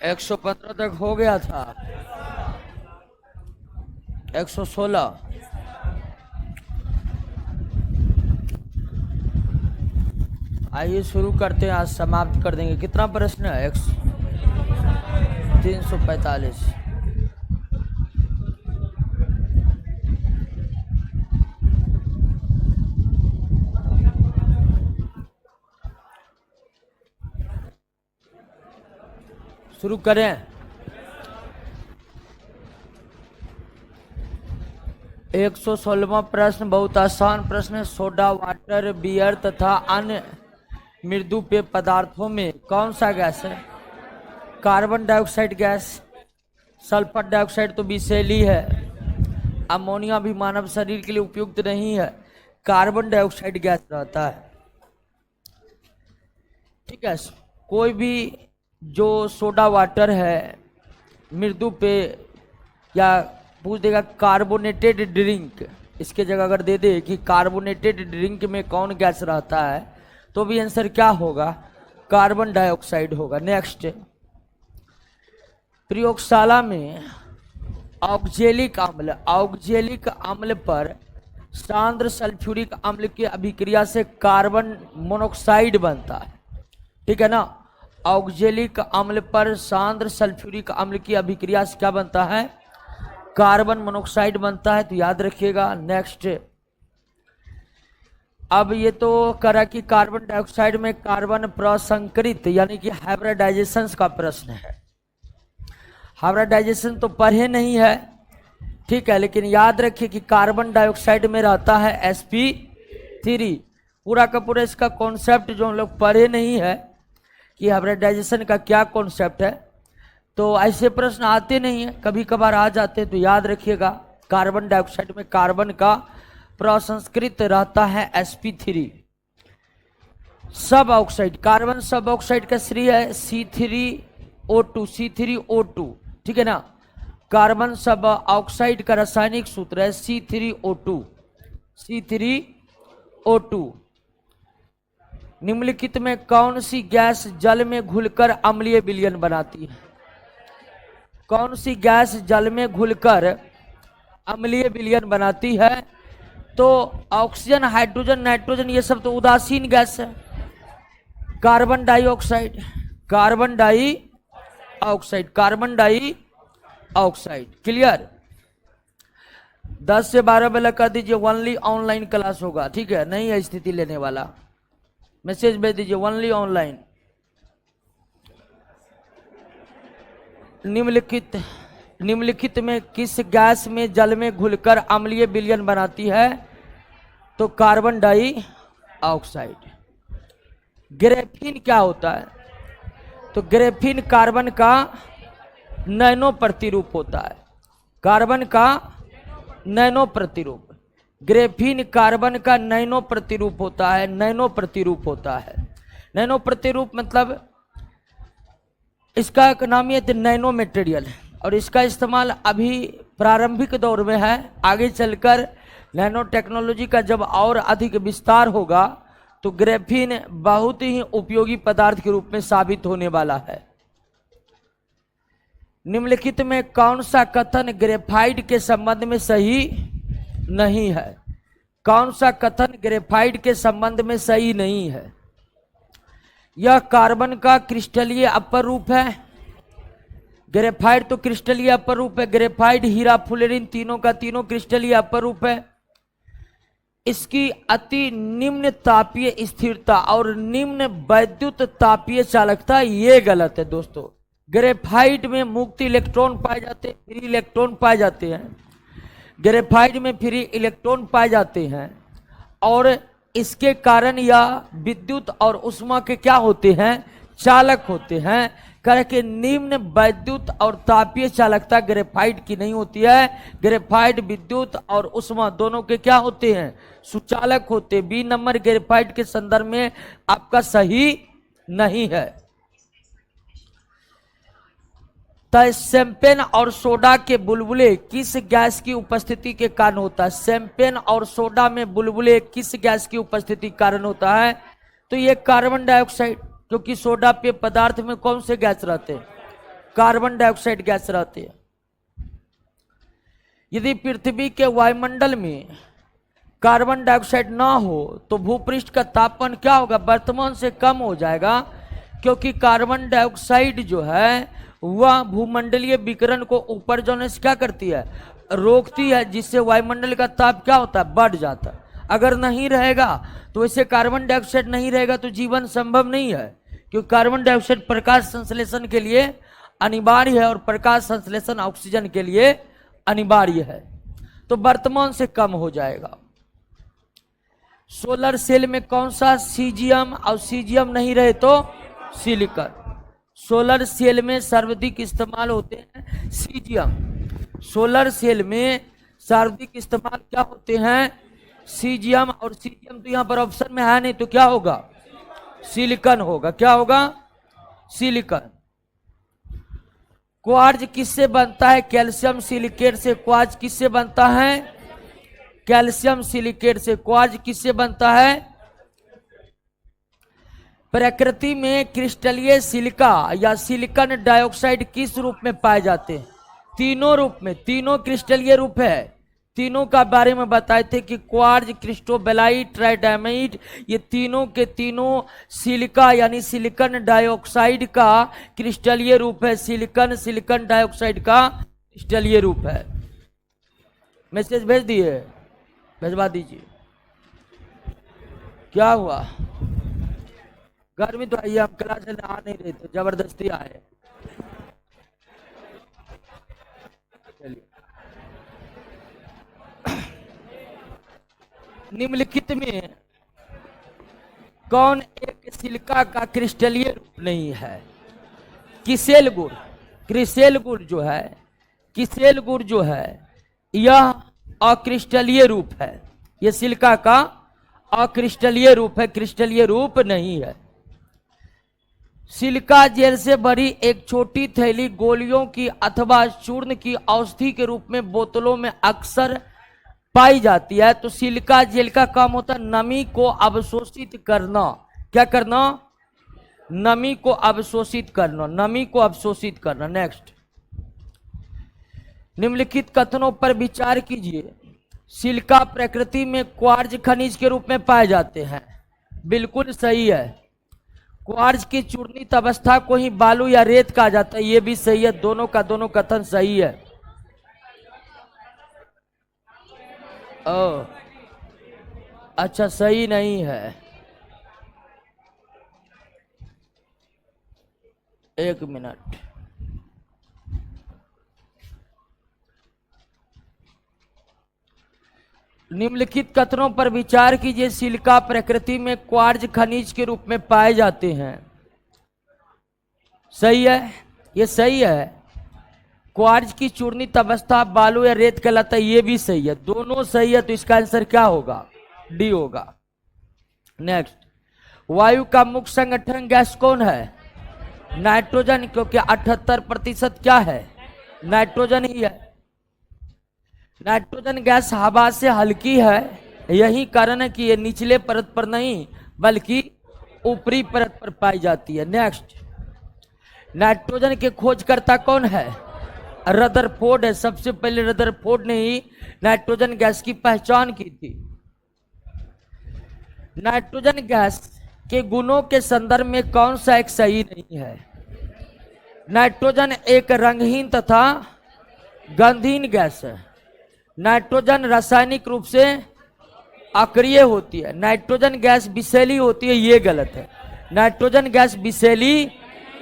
115 तक हो गया था। 116। आइए शुरू करते हैं, आज समाप्त कर देंगे। कितना प्रश्न है? 345। शुरू करें। 116वां प्रश्न बहुत आसान प्रश्न है। सोडा, वाटर, बियर तथा अन्य मृदु पेय पदार्थों में कौन सा गैस है? Carbon dioxide gas. Sulphur dioxide तो विषैली है। अमोनिया भी मानव शरीर के लिए उपयुक्त नहीं है। कार्बन डाइऑक्साइड गैस रहता है। ठीक है। कोई भी जो सोडा वाटर है, मृदु पेय, या पूछ देगा कार्बोनेटेड ड्रिंक, इसके जगह अगर दे दे कि कार्बोनेटेड ड्रिंक में कौन गैस रहता है, तो भी आंसर क्या होगा? कार्बन डाइऑक्साइड होगा। नेक्स्ट, प्रयोगशाला में ऑक्जेलिक अम्ल पर सांद्र सल्फ्यूरिक अम्ल की अभिक्रिया से कार्बन मोनोक्साइड बनता है। ठीक है ना? ऑक्जेलिक अम्ल पर सांद्र सल्फ्यूरिक अम्ल की अभिक्रिया से क्या बनता है? कार्बन मोनोक्साइड बनता है, तो याद रखिएगा। नेक्स्ट, अब ये तो करा कि कार्बन डाइऑक्साइड में कार्बन प्रसंकरित यानी कि हाइब्रिडाइजेशन का प्रश्न है। हाइब्रिडाइजेशन तो पढ़े नहीं है, ठीक है, लेकिन याद रखिए कि कार्बन डाइऑक्साइड में रहता है sp3। पूरा का पूरा इसका कॉन्सेप्ट जो हम लोग पढ़े नहीं है कि हाइब्रिडाइजेशन का क्या कॉन्सेप्ट है, तो ऐसे प्रश्न आते नहीं है, कभी कभार आ जाते हैं, तो याद रखिएगा कार्बन डाइऑक्साइड में कार्बन का प्रसंस्कृत रहता है sp3। सब ऑक्साइड, कार्बन सब ऑक्साइड का श्रेय है C3O2। ठीक है ना? कार्बन सब ऑक्साइड का रासायनिक सूत्र है C3O2। निम्नलिखित में कौन सी गैस जल में घुलकर अम्लीय विलयन बनाती है? कौन सी गैस जल में घुलकर अम्लीय विलयन बनाती है? तो ऑक्सीजन, हाइड्रोजन, नाइट्रोजन, ये सब तो उदासीन गैस है। Carbon dioxide, carbon dioxide. Clear? 10 से 12 बेला कर दीजिए, ओनली ऑनलाइन क्लास होगा। ठीक है? नहीं है स्थिति लेने वाला, मैसेज भेज दीजिए ओनली ऑनलाइन। निम्नलिखित में किस गैस में जल में घुलकर अम्लीय विलयन बनाती है? तो कार्बन डाइऑक्साइड। ग्रेफीन क्या होता है? तो ग्रेफीन कार्बन का नैनो प्रतिरूप होता है। कार्बन का नैनो प्रतिरूप, ग्रेफीन कार्बन का नैनो प्रतिरूप होता है। नैनो प्रतिरूप मतलब इसका एक नाम है नैनो मटेरियल, और इसका इस्तेमाल अभी प्रारंभिक दौर में है। आगे चलकर नैनो टेक्नोलॉजी का जब और अधिक विस्तार होगा तो ग्रेफीन बहुत ही उपयोगी पदार्थ के रूप में साबित होने वाला है। निम्नलिखित में कौन सा कथन ग्रेफाइट के संबंध में सही नहीं है? कौन सा कथन ग्रेफाइट के संबंध में सही नहीं है? यह कार्बन का क्रिस्टलीय अपर रूप है। ग्रेफाइट तो क्रिस्टलीय अपर रूप है। ग्रेफाइट, हीरा, फुलेरिन, तीनों का तीनों क्रिस्टलीय अपर रूप है। इसकी अति निम्न तापीय स्थिरता और निम्न वैद्युत तापीय चालकता, ये गलत है दोस्तों। ग्रेफाइट में मुक्त इलेक्ट्रॉन पाए जाते हैं, फ्री इलेक्ट्रॉन पाए जाते हैं। ग्रेफाइट में फ्री इलेक्ट्रॉन पाए जाते हैं, और इसके कारण यह विद्युत और उष्मा के क्या होते हैं? चालक होते हैं। करके निम्न वैद्युत और तापीय चालकता ग्रेफाइट की नहीं होती है। ग्रेफाइट विद्युत और उष्मा दोनों के क्या होते हैं? सुचालक होते हैं। बी नंबर ग्रेफाइट के संदर्भ में आपका सही नहीं है। तो शैंपेन और सोडा के बुलबुले किस गैस की उपस्थिति के कारण होता है? शैंपेन और सोडा में बुलबुले किस गैस की उपस्थिति के कारण होता है? तो ये कार्बन डाइऑक्साइड, क्योंकि सोडा पेय पदार्थ में कौन से गैस रहते हैं? कार्बन डाइऑक्साइड गैस रहती है। यदि पृथ्वी के वायुमंडल में कार्बन डाइऑक्साइड ना हो तो भूपृष्ठ का तापमान क्या होगा, वर्तमान से कम हो जाएगा, क्योंकि कार्बन डाइऑक्साइड जो है वह भूमंडलीय विकिरण को ऊपर जाने से क्या करती है, रोकती है, जिससे वायुमंडल का ताप क्या होता है, बढ़ जाता है। अगर नहीं रहेगा तो वैसे कार्बन डाइऑक्साइड नहीं रहेगा तो जीवन संभव नहीं है, क्योंकि कार्बन डाइऑक्साइड प्रकाश संश्लेषण के लिए अनिवार्य है और प्रकाश संश्लेषण ऑक्सीजन के लिए अनिवार्य है। तो वर्तमान से कम हो जाएगा। सोलर सेल में कौन सा, सीजियम, और सीजियम नहीं रहे तो सिलिकॉन। सोलर सेल में सर्वाधिक इस्तेमाल होते हैं सीजियम। सोलर सेल में सर्वाधिक इस्तेमाल क्या होते हैं, सीजियम, और सीजियम तो यहां पर ऑप्शन में है नहीं, तो क्या होगा, सिलिकॉन होगा। क्या होगा, सिलिकॉन। क्वार्ज किससे बनता है, कैल्शियम सिलिकेट से। क्वार्ज किससे बनता है, कैल्शियम सिलिकेट से। क्वार्ज किससे बनता है, प्रकृति में क्रिस्टलीय सिलिका या सिलिकॉन डाइऑक्साइड किस रूप में पाए जाते हैं, तीनों रूप में, तीनों क्रिस्टलीय रूप है। तीनों का बारे में बताए थे कि क्वार्ज, क्रिस्टोबेलाइट, ट्राइडामाइट, ये तीनों के तीनों सिलिका यानी सिलिकॉन डाइऑक्साइड का क्रिस्टलीय रूप है। सिलिकॉन, सिलिकॉन डाइऑक्साइड का क्रिस्टलीय रूप है। मैसेज भेज दिए, भेजवा दीजिए। क्या हुआ, गर्मी तो आई, हम क्लास में आ नहीं रहे थे, जबरदस्ती आए। चलिए, निम्नलिखित में कौन एक सिलिका का क्रिस्टलीय रूप नहीं है, किसेल गुण। क्रिसेल गुण जो है, किसेल गुण जो है यह अक्रिस्टलीय रूप है। यह सिलिका का अक्रिस्टलीय रूप है, क्रिस्टलीय रूप नहीं है। सिलिका जेल से भरी एक छोटी थैली गोलियों की अथवा चूर्ण की औषधि के रूप में बोतलों में अक्सर पाई जाती है। तो सिलिका जेल का काम होता है नमी को अवशोषित करना। क्या करना, नमी को अवशोषित करना, नमी को अवशोषित करना। नेक्स्ट, निम्नलिखित कथनों पर विचार कीजिए। सिलिका प्रकृति में क्वार्ज खनिज के रूप में पाए जाते हैं। बिल्कुल सही है। क्वार्ज की चूर्णित अवस्था को ही बालू या रेत कहा जाता है, यह भी सही है। दोनों का दोनों कथन सही है। ओ, अच्छा, सही नहीं है। एक मिनट, निम्नलिखित कथनों पर विचार कीजिए। सिलिका प्रकृति में क्वार्ज खनिज के रूप में पाए जाते हैं। सही है, ये सही है। क्वार्ज की चूर्णित अवस्था बालू या रेत कहलाता है, ये भी सही है। दोनों सही है, तो इसका आंसर क्या होगा, डी होगा। नेक्स्ट, वायु का मुख्य संगठन गैस कौन है, नाइट्रोजन, क्योंकि 78% क्या है, नाइट्रोजन ही है। नाइट्रोजन गैस हवा से हल्की है, यही कारण है कि ये निचले परत पर नहीं बल्कि ऊपरी परत पर पाई जाती है। नेक्स्ट, नाइट्रोजन के खोजकर्ता कौन है, रदरफोर्ड है। सबसे पहले रदरफोर्ड ने ही नाइट्रोजन गैस की पहचान की थी। नाइट्रोजन गैस के गुणों के संदर्भ में कौन सा एक सही नहीं है। नाइट्रोजन एक रंगहीन तथा गंधहीन गैस है। नाइट्रोजन रासायनिक रूप से अक्रिय होती है। नाइट्रोजन गैस विषैली होती है, ये गलत है। नाइट्रोजन गैस विषैली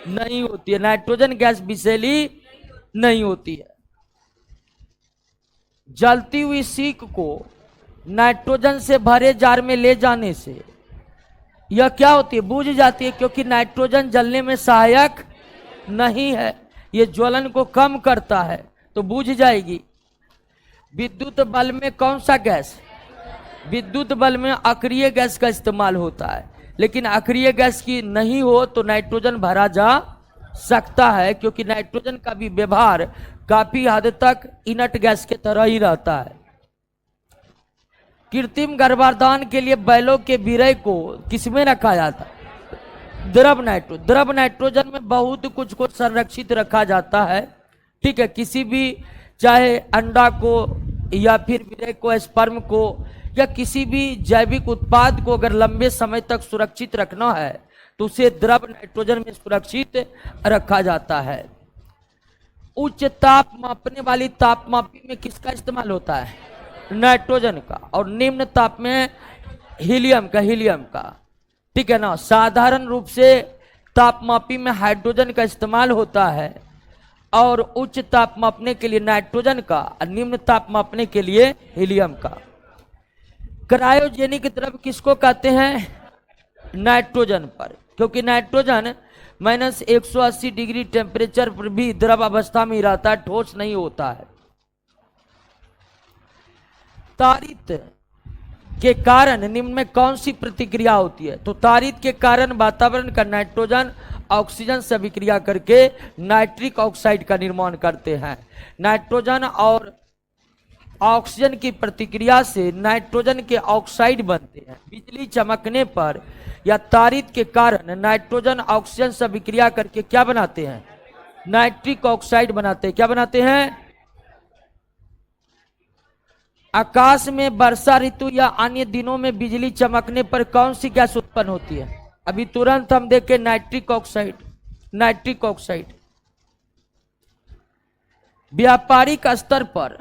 नहीं होती है, नाइट्रोजन गैस विषैली नहीं होती है। जलती हुई सीख को नाइट्रोजन से भरे जार में ले जाने से यह क्या होती है, बुझ जाती है, क्योंकि नाइट्रोजन जलने में सहायक नहीं है, यह ज्वलन को कम करता है, तो बुझ जाएगी। विद्युत बल्ब में कौन सा गैस, विद्युत बल्ब में अक्रिय गैस का इस्तेमाल होता है, लेकिन अक्रिय गैस की नहीं हो तो नाइट्रोजन भरा जा सकता है, क्योंकि नाइट्रोजन का भी व्यवहार काफी हद तक इनर्ट गैस के तरह ही रहता है। कृत्रिम गर्भाधान के लिए बैलों के बीरय को किसमें रखा जाता है, द्रव नाइट्रोजन में बहुत कुछ को संरक्षित रखा जाता है। ठीक है, किसी भी चाहे अंडा को या फिर वीर्य को, स्पर्म को, या किसी भी जैविक उत्पाद को अगर लंबे समय तक सुरक्षित रखना है तो उसे द्रव नाइट्रोजन में सुरक्षित रखा जाता है। उच्च ताप मापने वाली तापमापी में किसका इस्तेमाल होता है? नाइट्रोजन का। और निम्न ताप में हीलियम का। ठीक है ना। साधारण रूप से तापमापी में हाइड्रोजन का इस्तेमाल होता है और उच्च ताप मापने के लिए नाइट्रोजन का और निम्न ताप मापने के लिए हीलियम का। क्रायोजेनिक द्रव किसको कहते हैं? नाइट्रोजन पर, क्योंकि नाइट्रोजन -180 डिग्री टेम्परेचर पर भी द्रव अवस्था में ही रहता है, ठोस नहीं होता है। तारित के कारण निम्न में कौन सी प्रतिक्रिया होती है? तो तारित के कारण वातावरण का नाइट्रोजन ऑक्सीजन से अभिक्रिया करके नाइट्रिक ऑक्साइड का निर्माण करते हैं। नाइट्रोजन और ऑक्सीजन की प्रतिक्रिया से नाइट्रोजन के ऑक्साइड बनते हैं। बिजली चमकने पर या तारित के कारण नाइट्रोजन ऑक्सीजन से अभिक्रिया करके क्या बनाते हैं? नाइट्रिक ऑक्साइड बनाते हैं। क्या बनाते हैं? आकाश में वर्षा ऋतु या अन्य दिनों में बिजली चमकने पर कौन सी गैस उत्पन्न होती है? अभी तुरंत हम देखें, नाइट्रिक ऑक्साइड। व्यापारिक स्तर पर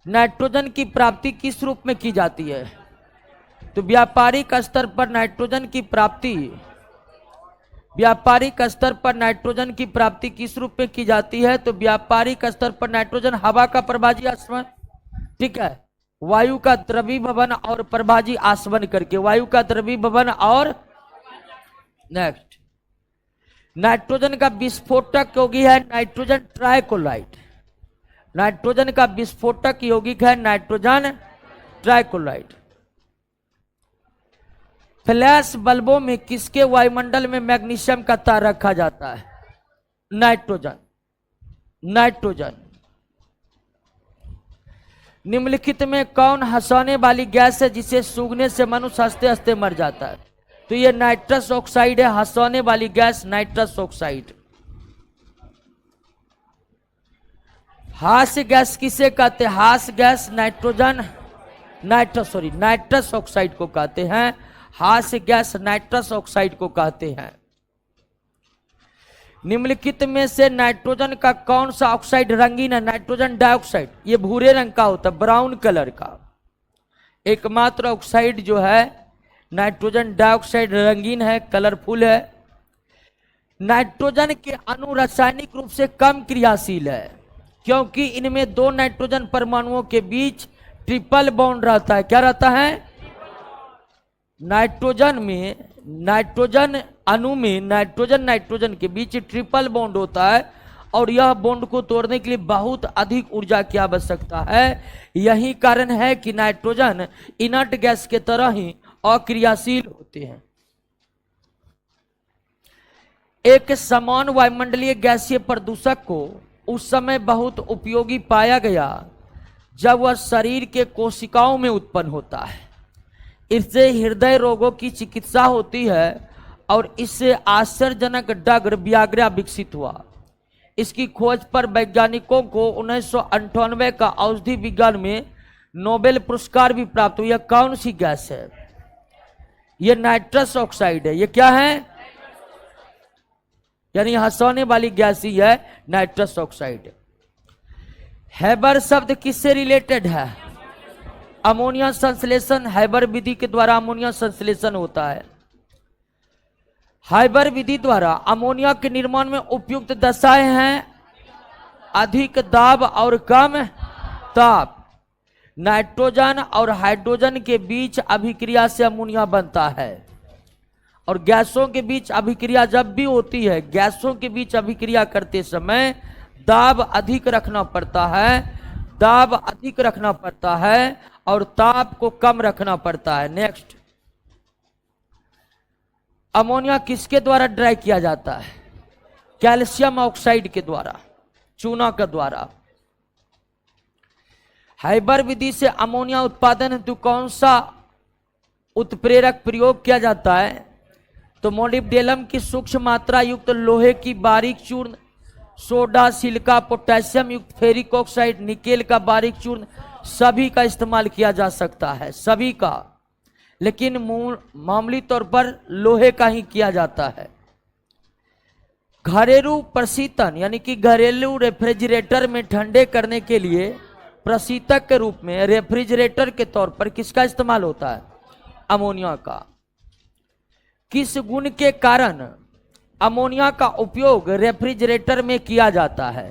नाइट्रोजन की प्राप्ति किस रूप में की जाती है? तो व्यापारिक स्तर पर नाइट्रोजन की प्राप्ति किस रूप में की जाती है? तो व्यापारिक स्तर पर नाइट्रोजन हवा का प्रभाजी आसवन, ठीक है, वायु का द्रवीभवन और प्रभाजी आसवन करके, वायु का द्रवीभवन और नेक्स्ट नाइट्रोजन का विस्फोटक यौगिक है नाइट्रोजन ट्राइक्लोराइड। नाइट्रोजन का विस्फोटक यौगिक है नाइट्रोजन ट्राइक्लोराइड। फ्लैश बल्बों में किसके वायुमंडल में मैग्नीशियम का तार रखा जाता है? नाइट्रोजन। निम्नलिखित में कौन हंसाने वाली गैस है जिसे सूंघने से मनुष्य हंसते हंसते मर जाता है? तो ये नाइट्रस ऑक्साइड है, हंसाने वाली गैस नाइट्रस ऑक्साइड। हास्य गैस किसे कहते हैं? हास्य गैस नाइट्रस ऑक्साइड को कहते हैं। हास्य गैस नाइट्रस ऑक्साइड को कहते हैं। निम्नलिखित में से नाइट्रोजन का कौन सा ऑक्साइड रंगीन है? Nitrogen dioxide. ये भूरे रंग का होता है, ब्राउन कलर का। एकमात्र ऑक्साइड जो है नाइट्रोजन डाइऑक्साइड रंगीन है, कलरफुल है। नाइट्रोजन के अणु रासायनिक रूप से कम क्रियाशील है क्योंकि इनमें दो नाइट्रोजन परमाणुओं के बीच ट्रिपल बॉन्ड रहता है। क्या रहता है? नाइट्रोजन अणु में नाइट्रोजन के बीच ट्रिपल बॉन्ड होता है और यह बॉन्ड को तोड़ने के लिए बहुत अधिक ऊर्जा की आवश्यकता है। यही कारण है कि नाइट्रोजन इनर्ट गैस के तरह ही अक्रियाशील होते हैं। एक समान वायुमंडलीय गैसीय प्रदूषक को उस समय बहुत उपयोगी पाया गया जब वह शरीर के कोशिकाओं में उत्पन्न होता है। इससे हृदय रोगों की चिकित्सा होती है और इससे आश्चर्यजनक ड्रग वियाग्रा विकसित हुआ। इसकी खोज पर वैज्ञानिकों को 1998 का औषधि विज्ञान में नोबेल पुरस्कार भी प्राप्त हुआ। यह कौन सी गैस है? यह नाइट्रस ऑक्साइड है। यह क्या है? यानी हंसाने वाली गैस ही है नाइट्रस ऑक्साइड। हैबर शब्द किससे रिलेटेड है? अमोनिया संश्लेषण। हैबर विधि के द्वारा अमोनिया संश्लेषण होता है। हैबर विधि द्वारा अमोनिया के निर्माण में उपयुक्त दशाएं हैं अधिक दाब और कम ताप। नाइट्रोजन और हाइड्रोजन के बीच अभिक्रिया से अमोनिया बनता है और गैसों के बीच अभिक्रिया जब भी होती है, गैसों के बीच अभिक्रिया करते समय दाब अधिक रखना पड़ता है और ताप को कम रखना पड़ता है। नेक्स्ट, अमोनिया किसके द्वारा ड्राई किया जाता है? कैल्शियम ऑक्साइड के द्वारा, चूना के द्वारा। हैबर विधि से अमोनिया उत्पादन हेतु कौन सा उत्प्रेरक प्रयोग किया जाता है? तो मोलिब्डेनम की सूक्ष्म मात्रा युक्त लोहे की बारीक चूर्ण, सोडा, सिलिका, पोटेशियम युक्त फेरिक ऑक्साइड, निकेल का बारीक चूर्ण, सभी का इस्तेमाल किया जा सकता है, सभी का, लेकिन मामूली तौर पर लोहे का ही किया जाता है। घरेलू प्रशीतन यानी कि घरेलू रेफ्रिजरेटर में ठंडे करने के लिए प्रशीतक के रूप में रेफ्रिजरेटर के तौर पर किसका इस्तेमाल होता है? अमोनिया का। किस गुण के कारण अमोनिया का उपयोग रेफ्रिजरेटर में किया जाता है?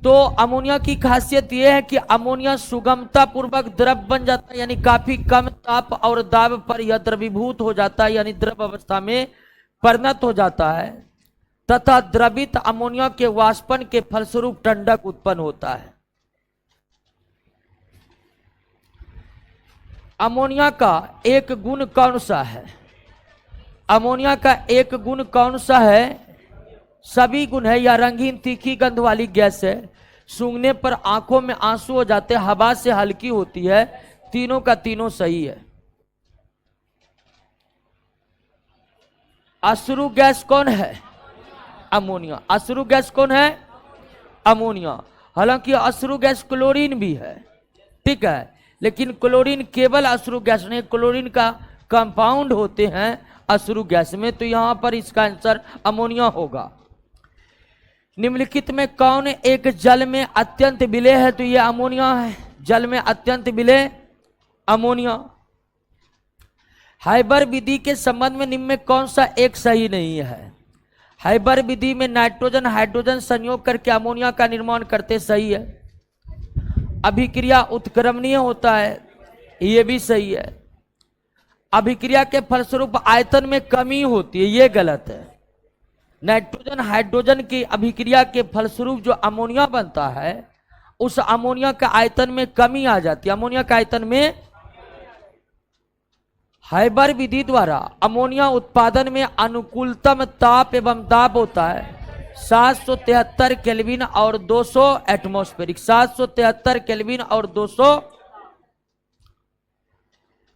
तो अमोनिया की खासियत यह है कि अमोनिया सुगमता पूर्वक द्रव बन जाता है, यानी काफी कम ताप और दाब पर यह द्रवीभूत हो जाता है, यानी द्रव अवस्था में परिणत हो जाता है, तथा द्रवित अमोनिया के वाष्पन के फलस्वरूप ठंडक उत्पन्न होता है। अमोनिया का एक गुण कौन सा है? अमोनिया का एक गुण कौन सा है? सभी गुण है। यह रंगीन तीखी गंध वाली गैस है, सूंघने पर आंखों में आंसू हो जाते हैं, हवा से हल्की होती है, तीनों का तीनों सही है। अश्रु गैस कौन है? अमोनिया। अश्रु गैस कौन है? अमोनिया। हालांकि अश्रु गैस क्लोरीन भी है, ठीक है, लेकिन क्लोरीन केवल अश्रु गैस नहीं, क्लोरीन का कंपाउंड होते हैं अश्रु गैस में, तो यहां पर इसका आंसर अमोनिया होगा। निम्नलिखित में कौन एक जल में अत्यंत विलेय है? तो यह अमोनिया है, जल में अत्यंत विलेय अमोनिया। हाइबर विधि के संबंध में निम्न में कौन सा एक सही नहीं है? हाइबर विधि में नाइट्रोजन हाइड्रोजन संयोग करके अमोनिया का निर्माण करते, सही है। अभिक्रिया उत्क्रमणीय होता है, यह भी सही है। अभिक्रिया के फलस्वरूप आयतन में कमी होती है, यह गलत है। नाइट्रोजन हाइड्रोजन की अभिक्रिया के फलस्वरूप जो अमोनिया बनता है, उस अमोनिया का आयतन में कमी आ जाती है, अमोनिया का आयतन में। हाइबर विधि द्वारा अमोनिया उत्पादन में अनुकूलतम ताप एवं दाब होता है 773 केल्विन और 200 एटमॉस्फेरिक। 773 केल्विन और 200।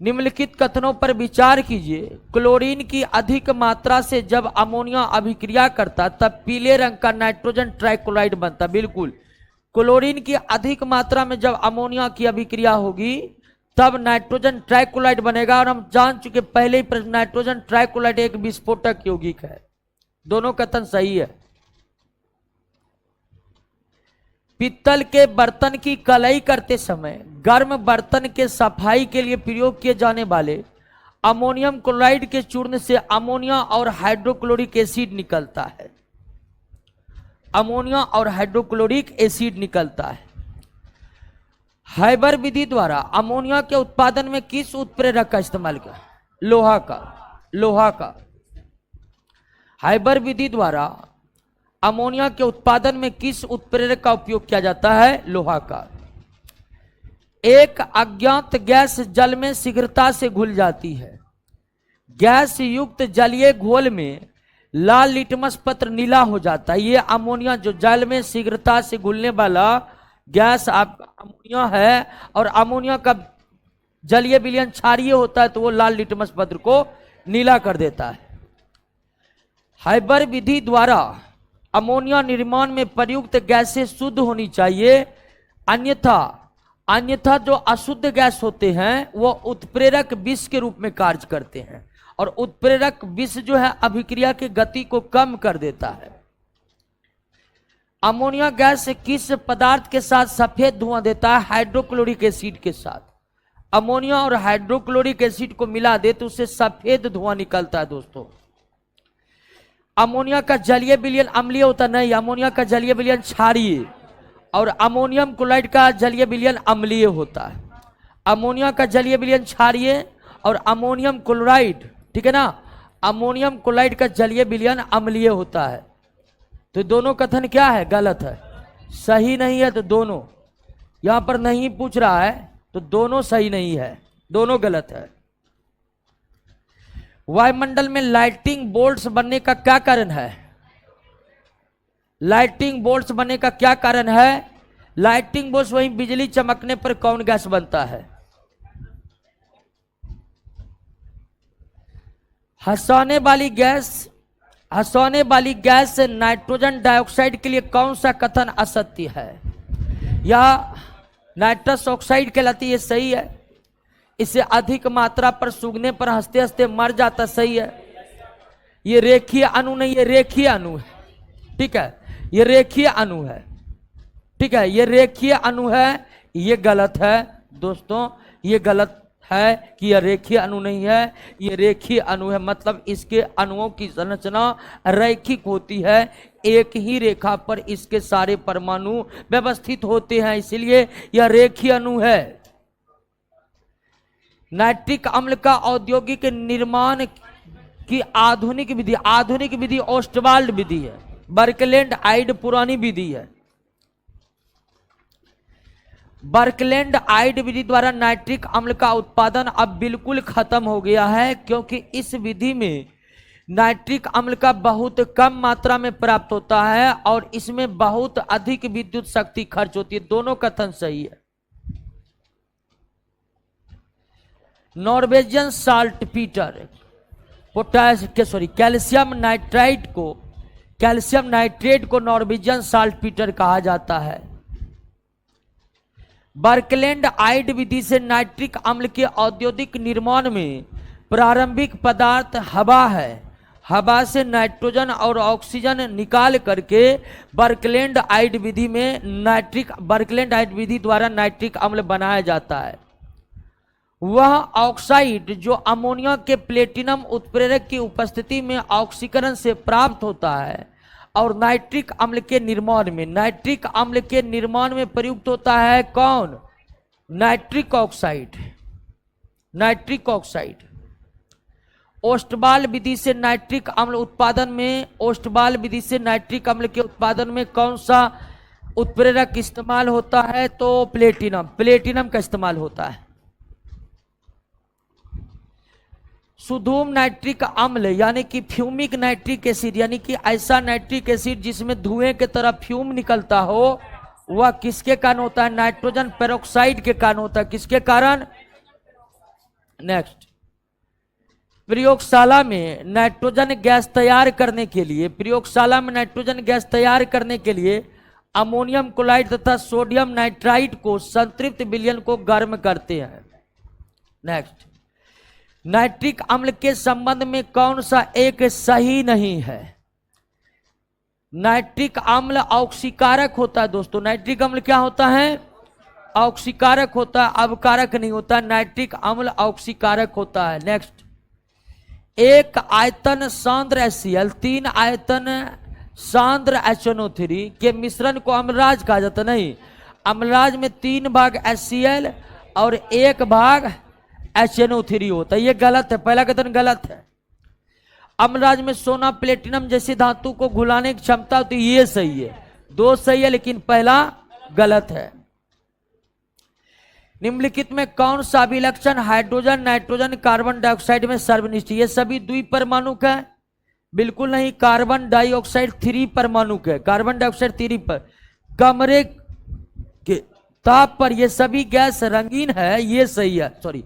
निम्नलिखित कथनों पर विचार कीजिए। क्लोरीन की अधिक मात्रा से जब अमोनिया अभिक्रिया करता तब पीले रंग का नाइट्रोजन ट्राइक्लोराइड बनता। बिल्कुल, क्लोरीन की अधिक मात्रा में जब अमोनिया की अभिक्रिया होगी तब नाइट्रोजन ट्राइक्लोराइड बनेगा, और हम जान चुके पहले ही प्रश्न, नाइट्रोजन ट्राइक्लोराइड एक विस्फोटक यौगिक है। दोनों कथन सही है। पित्तल के बर्तन की कलई करते समय गर्म बर्तन के सफाई के लिए प्रयोग किए जाने वाले अमोनियम क्लोराइड के चूर्ण से अमोनिया और हाइड्रोक्लोरिक एसिड निकलता है। अमोनिया और हाइड्रोक्लोरिक एसिड निकलता है। हाइबर विधि द्वारा अमोनिया के उत्पादन में किस उत्प्रेरक का इस्तेमाल किया? लोहा का। लोहा का। हाइबर विधि द्वारा अमोनिया के उत्पादन में किस उत्प्रेरक का उपयोग किया जाता है? लोहा का। एक अज्ञात गैस जल में शीघ्रता से घुल जाती है। गैस युक्त जलीय घोल में लाल लिटमस पत्र नीला हो जाता है। ये अमोनिया जो जल में शीघ्रता से घुलने वाला गैस आपका अमोनिया है, और अमोनिया का जलीय विलयन क्षारीय होता है, तो वो लाल लिटमस पत्र को नीला कर देता है। हाइबर विधि द्वारा अमोनिया निर्माण में प्रयुक्त गैसें शुद्ध होनी चाहिए, अन्यथा जो अशुद्ध गैस होते हैं वो उत्प्रेरक विष के रूप में कार्य करते हैं, और उत्प्रेरक विष जो है अभिक्रिया की गति को कम कर देता है। अमोनिया गैस किस पदार्थ के साथ सफेद धुआं देता है? हाइड्रोक्लोरिक एसिड के साथ। अमोनिया और हाइड्रोक्लोरिक एसिड को मिला दे तो उससे सफेद धुआं निकलता है। दोस्तों, अमोनिया का जलीय विलयन अम्लीय होता नहीं, अमोनिया का जलीय विलयन क्षारीय, और अमोनियम क्लोराइड का जलीय विलयन अम्लीय होता है। अमोनिया का जलीय विलयन क्षारीय और अमोनियम क्लोराइड, ठीक है ना, अमोनियम क्लोराइड का जलीय विलयन अम्लीय होता है। तो दोनों कथन क्या है? गलत है, सही नहीं है। तो दोनों यहां पर नहीं पूछ रहा है, तो दोनों सही नहीं है, दोनों गलत है। वायुमंडल में लाइटिंग बोल्ट्स बनने का क्या कारण है? लाइटिंग बोल्ट्स बनने का क्या कारण है? लाइटिंग बोल्ट्स वहीं बिजली चमकने पर कौन गैस बनता है? हंसाने वाली गैस से नाइट्रोजन डाइऑक्साइड के लिए कौन सा कथन असत्य है? या नाइट्रस ऑक्साइड कहलाती है, सही है। इसे अधिक मात्रा पर सूंघने पर हंसते हंसते मर जाता, सही है। ये रेखीय अणु नहीं, ये रेखीय अणु है, ठीक है। ये रेखीय अणु है, ठीक है। ये रेखीय अणु है, ये गलत है दोस्तों, ये गलत है कि यह रेखीय अणु नहीं है, ये रेखीय अणु है। मतलब इसके अणुओं की संरचना रैखिक होती है, एक ही रेखा पर इसके सारे परमाणु व्यवस्थित होते हैं, इसलिए यह रेखीय अणु है। नाइट्रिक अम्ल का औद्योगिक निर्माण की आधुनिक विधि ओस्टवाल्ड विधि है। बर्कलैंड आइड पुरानी विधि है। बर्कलैंड आइड विधि द्वारा नाइट्रिक अम्ल का उत्पादन अब बिल्कुल खत्म हो गया है, क्योंकि इस विधि में नाइट्रिक अम्ल का बहुत कम मात्रा में प्राप्त होता है और इसमें बहुत अधिक विद्युत शक्ति खर्च होती है। दोनों कथन सही है। नॉर्वेजियन साल्टपीटर कैल्शियम नाइट्रेट को नॉर्वेजियन साल्टपीटर कहा जाता है। बर्कलैंड आइड विधि से नाइट्रिक अम्ल के औद्योगिक निर्माण में प्रारंभिक पदार्थ हवा है। हवा से नाइट्रोजन और ऑक्सीजन निकाल करके बर्कलैंड आइड विधि द्वारा नाइट्रिक अम्ल बनाया जाता है। वह ऑक्साइड जो अमोनिया के प्लेटिनम उत्प्रेरक की उपस्थिति में ऑक्सीकरण से प्राप्त होता है और नाइट्रिक अम्ल के निर्माण में प्रयुक्त होता है कौन? Nitric oxide. ओस्टवाल विधि से नाइट्रिक अम्ल के उत्पादन में कौन सा उत्प्रेरक इस्तेमाल होता है? तो प्लेटिनम का इस्तेमाल होता है। सुधूम नाइट्रिक अम्ल यानी कि फ्यूमिक नाइट्रिक एसिड, यानी कि ऐसा नाइट्रिक एसिड जिसमें धुएं के तरह फ्यूम निकलता हो, वह किसके कारण होता है? नाइट्रोजन पेरोक्साइड के कारण होता है। किसके कारण? नेक्स्ट, प्रयोगशाला में नाइट्रोजन गैस तैयार करने के लिए अमोनियम क्लोराइड तथा सोडियम नाइट्राइड को संतृप्त विलयन को गर्म करते हैं। नेक्स्ट, नाइट्रिक अम्ल के संबंध में कौन सा एक सही नहीं है? नाइट्रिक अम्ल ऑक्सीकारक होता है दोस्तों। नाइट्रिक अम्ल क्या होता है? ऑक्सीकारक होता है, अवकारक नहीं होता। नाइट्रिक अम्ल ऑक्सीकारक होता है। नेक्स्ट, एक आयतन सांद्र HCl 3 आयतन सांद्र HNO3 के मिश्रण को अम्लराज कहा जाता नहीं। अम्लराज में 3 भाग HCl और 1 भाग HNO3 होता है। ये गलत है, पहला कथन गलत है। अम्लराज में सोना प्लेटिनम जैसी धातु को घुलाने की क्षमता होती है, ये सही है। 2 सही है, लेकिन पहला गलत है। निम्नलिखित में कौन सा अभिलक्षण हाइड्रोजन, नाइट्रोजन, कार्बन डाइऑक्साइड में सर्वनिष्ठ? ये सभी द्विपरमाणुक है? बिल्कुल नहीं। कार्बन डाइऑक्साइड 3 परमाणुक है। कार्बन डाइऑक्साइड 3 पर। कमरे के ताप पर ये सभी गैस रंगीन है, ये सही है। सॉरी,